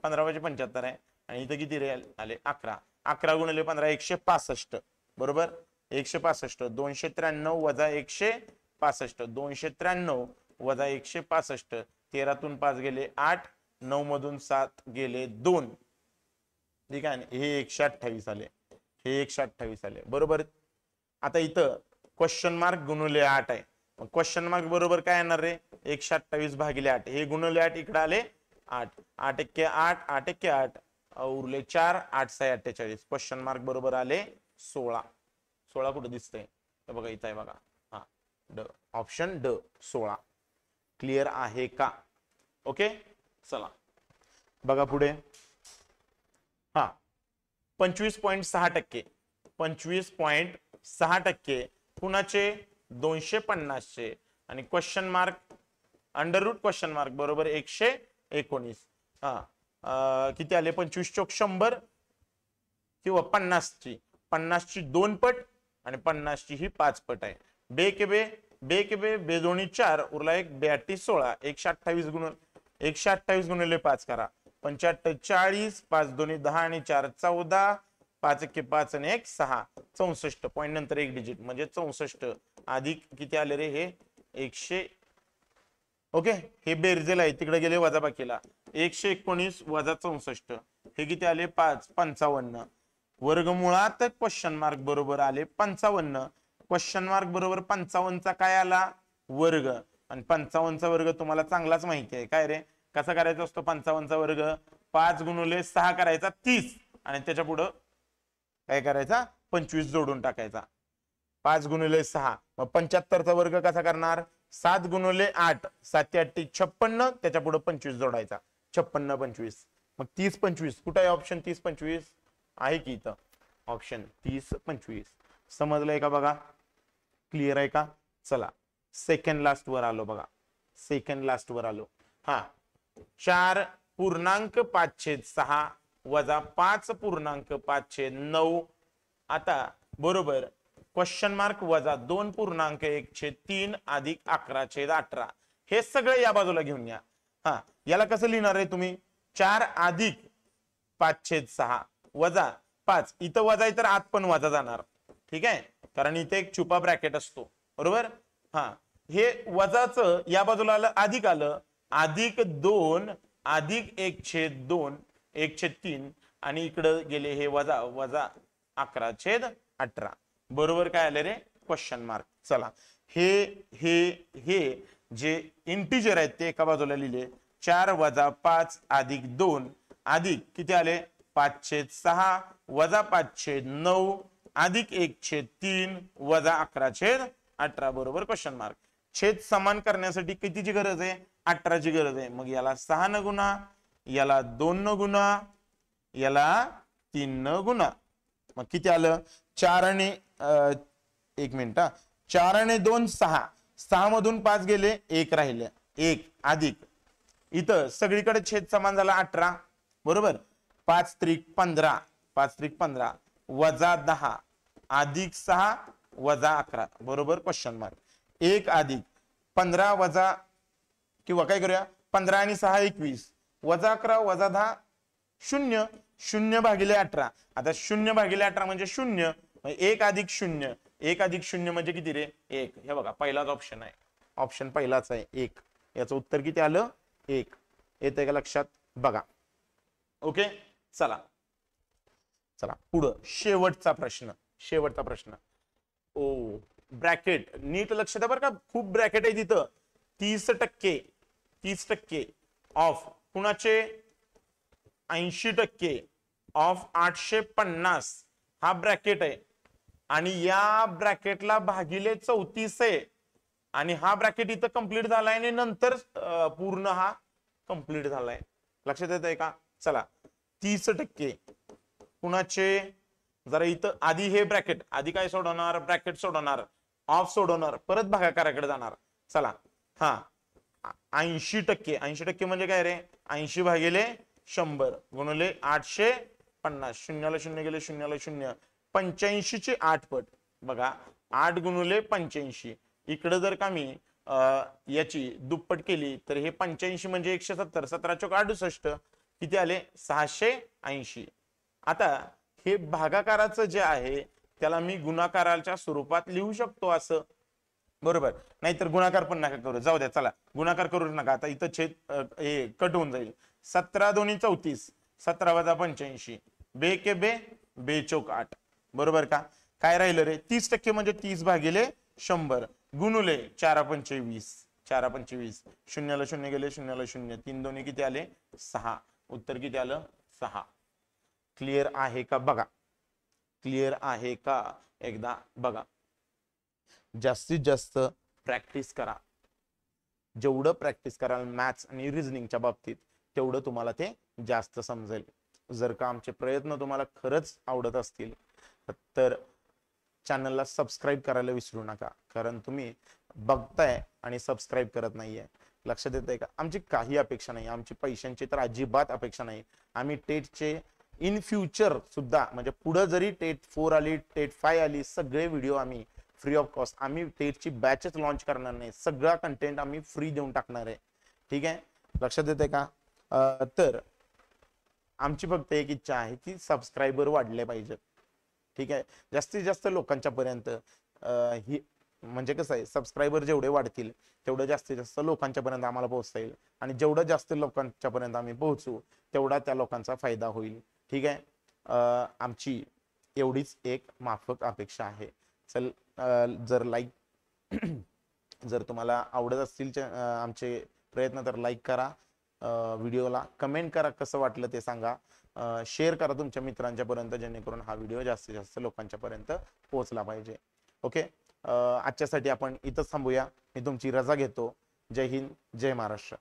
15 वाजे 75 आहे आणि इथं किती रे आले 11 11 गुणिले 15 165 बरोबर 165 293 वजा 165 293 वजा 165 13 तून 5 गेले 8 9 मधून 7 गेले 2 ठीक आहे हे 128 आले हे 128 आले बरोबर आता इथं क्वेश्चन मार्क गुणिले 8 आहे मग क्वेश्चन मार्क बरोबर काय येणार रे 128 भागिले 8 हे गुणिले 8 इकडे आले 8 8 एक्के 8 8 एक्के 8 उरले 4 8 6 48 क्वेश्चन मार्क बरोबर आले 16 16 कुठे दिसतंय बघा इथं आहे बघा हा ड ऑप्शन ड 16 क्लिअर आहे का ओके चला बघा पुढे हा 25.6% 25.6% कुणाचे 250 चे आणि question mark under root question mark बरोबर 119 हा किती आले 25 चोक 100 किंवा 50 ची 50 ची 2 पट आणि 50 ची ही 5 पट आहे बे के बे दोन्ही 4 उरला एक 82 16 128 गुणिले 5 करा 75 40 5 दोन्ही 10 आणि 4 14 5 एक्के 5 आणि 1 6 64 पॉईंट नंतर एक डिजिट म्हणजे 64 अधिक किती आले रे हे 100 ओके हे बेरजेल आहे तिकडे गेले वजाबाकीला 119 वजा 64 हे किती आले 5 55 वर्गमुळात क्वेश्चन मार्क बरोबर आले 55 क्वेश्चन मार्क बरोबर 55 चा काय आला वर्ग आणि 55 चा वर्ग तुम्हाला चांगलाच माहिती आहे काय रे कसा करायचा असतो 55 चा वर्ग 5 गुणिले 6 करायचा 30 आणि त्याच्या पुढे काय करायचा 25 जोडून टाकायचा 5 गुणिले 6 मग 75 चा वर्ग कसा करणार 7 गुणिले 8 7 8 56 त्याच्या पुढे 25 जोडायचा 56 25 मग 30 25 कुठे आहे ऑप्शन 30 25 आहे की इथं ऑप्शन 30 25 समजलंय का बघा क्लिअर आहे का चला सेकंड लास्ट वर आलो बघा सेकंड लास्ट वर आलो हा 4.5/6 वजा 5.5/9 आता बरोबर क्वेश्चन मार्क वजा 2.1/3 अधिक 11/18 हे सगळे या बाजूला घेऊन या हा याला कसं लिहिणार आहे तुम्ही 4 अधिक 5/6 वजा 5 इथं वजा तर आत पण वजा जाणार ठीक आहे कारण इथे एक छुपा ब्रॅकेट असतो बरोबर हा हे वजाच या बाजूला आलं अधिक आलं अधिक 2 अधिक 1/2 1/3 आणि इकडे गेले हे वजा वजा 11/18 बरोबर काय आले रे क्वेश्चन मार्क चला हे जे इंटिजर आहेत ते एका बाजूला लिहिले 4 वजा 5 अधिक 2 अधिक किती आले 5/6 वजा 5/9 अधिक 1/3 वजा 11/18 बरोबर क्वेश्चन मार्क छेद समान करण्यासाठी कितीची गरज आहे 18 ची गरज आहे मग याला 6 न गुणा याला 2 न गुणा याला 3 न गुणा मग किती आलं 4 आणि 1 मिनिट 4 आणि 2 6 6 मधून 5 गेले 1 राहिले 1 अधिक इथं सगळीकडे छेद समान झाला 18 बरोबर 5 त्रिक 15 5 त्रिक 15 वजा 10 अधिक 6 वजा 11 बरोबर क्वेश्चन मार्क 1 अधिक 15 वजा किंवा काय करूया 15 आणि 6 21 वजा 11 वजा 10 0 0 भागिले 18 आता 0 भागिले 18 म्हणजे 0 1 अधिक 0 1 अधिक 0 म्हणजे किती रे 1 हे बघा पहिलाच ऑप्शन आहे ऑप्शन पहिलाच आहे 1 याचं उत्तर किती आलं 1 येतंय का लक्षात बघा ओके चला चला पुढं शेवटचा प्रश्न ओ ब्रॅकेट नीट लक्ष द्या बरं का खूप ब्रॅकेट आहे तिथं 30% ऑफ कुणाचे 80% ऑफ 850 हा ब्रॅकेट आहे आणि या ब्रॅकेटला भागिले 34 आहे आणि हा ब्रॅकेट इथं कंप्लीट झालाय आणि नंतर पूर्ण हा कंप्लीट झालाय लक्षात येत आहे का चला 30% कुणाचे जरा इथं आधी हे ब्रॅकेट आधी काय सोडवणार ब्रॅकेट सोडवणार ऑफ सोडवणार परत भागाकाराकडे जाणार चला हा 80%, 80% म्हणजे काय रे, 80 भागिले 100 गुणिले 850, शून्याला शून्य गेले, शून्याला शून्य, 85 चे 8 पट. बघा 8 गुणिले 85, इकडे जर का मी याची दुप्पट केली तर हे 85 म्हणजे 170, 17 चोक 68, किती आले 680. आता हे भागाकाराचं जे आहे त्याला मी गुणाकाराच्या स्वरूपात लिहू शकतो असं, बरोबर. नाहीतर गुणाकार पण नका करू, जाऊ द्या, चला गुणाकार करू नका. आता इथं छेद हे कट होऊन जाईल. 17 दोन्ही 34, 17 वजा 85, बे के बे, बे चौक 8, बरोबर का. काय राहिलं रे, 30% म्हणजे 30 भागिले 100 गुणुले 4 पंचे 20, 4 पंचे 20, शून्याला शून्य गेले, शून्याला शून्य, 3 दोन्ही किती आले 6, उत्तर किती आलं 6. क्लिअर आहे का बघा, क्लिअर आहे का, एकदा बघा. जास्तीत जास्त प्रॅक्टिस करा, जेवढं प्रॅक्टिस कराल मॅथ्स आणि रिझनिंगच्या बाबतीत तेवढं तुम्हाला ते जास्त समजेल. जर का आमचे प्रयत्न तुम्हाला खरंच आवडत असतील तर चॅनलला सबस्क्राईब करायला विसरू नका, कारण तुम्ही बघताय आणि सबस्क्राईब करत नाहीये. लक्षात येतंय का. आमची काही अपेक्षा नाही, आमची पैशांची तर अजिबात अपेक्षा नाही. आम्ही टेटचे इन फ्युचर सुद्धा, म्हणजे पुढे जरी टेट 4 आली, टेट 5 आली, सगळे व्हिडिओ आम्ही फ्री ऑफ कॉस्ट, आम्ही टेटची बॅचेस लॉन्च करणार नाही, सगळा कंटेंट आम्ही फ्री देऊन टाकणार आहे. ठीक आहे, लक्षात येते का. तर आमची फक्त एक इच्छा आहे की सबस्क्रायबर वाढले पाहिजेत. ठीक आहे, जास्तीत जास्त लोकांच्या पर्यंत ही, म्हणजे कसं आहे, सबस्क्रायबर जेवढे वाढतील तेवढं जास्तीत जास्त लोकांच्या पर्यंत आम्हाला पोहोचता येईल, आणि जेवढं जास्त लोकांच्या पर्यंत आम्ही पोहोचू तेवढा त्या लोकांचा फायदा होईल. ठीक आहे, आमची एवढीच एक माफक अपेक्षा आहे. चल, जर लाईक जर तुम्हाला आवडत असतील आमचे प्रयत्न तर लाईक करा, व्हिडिओला कमेंट करा, कसं वाटलं ते सांगा, शेअर करा तुमच्या मित्रांच्या पर्यंत, जेणेकरून हा व्हिडिओ जास्तीत जास्त लोकांच्या पर्यंत पोहोचला पाहिजे. ओके, आजच्यासाठी आपण इथंच थांबूया. मी तुमची रजा घेतो. जय हिंद, जय महाराष्ट्र.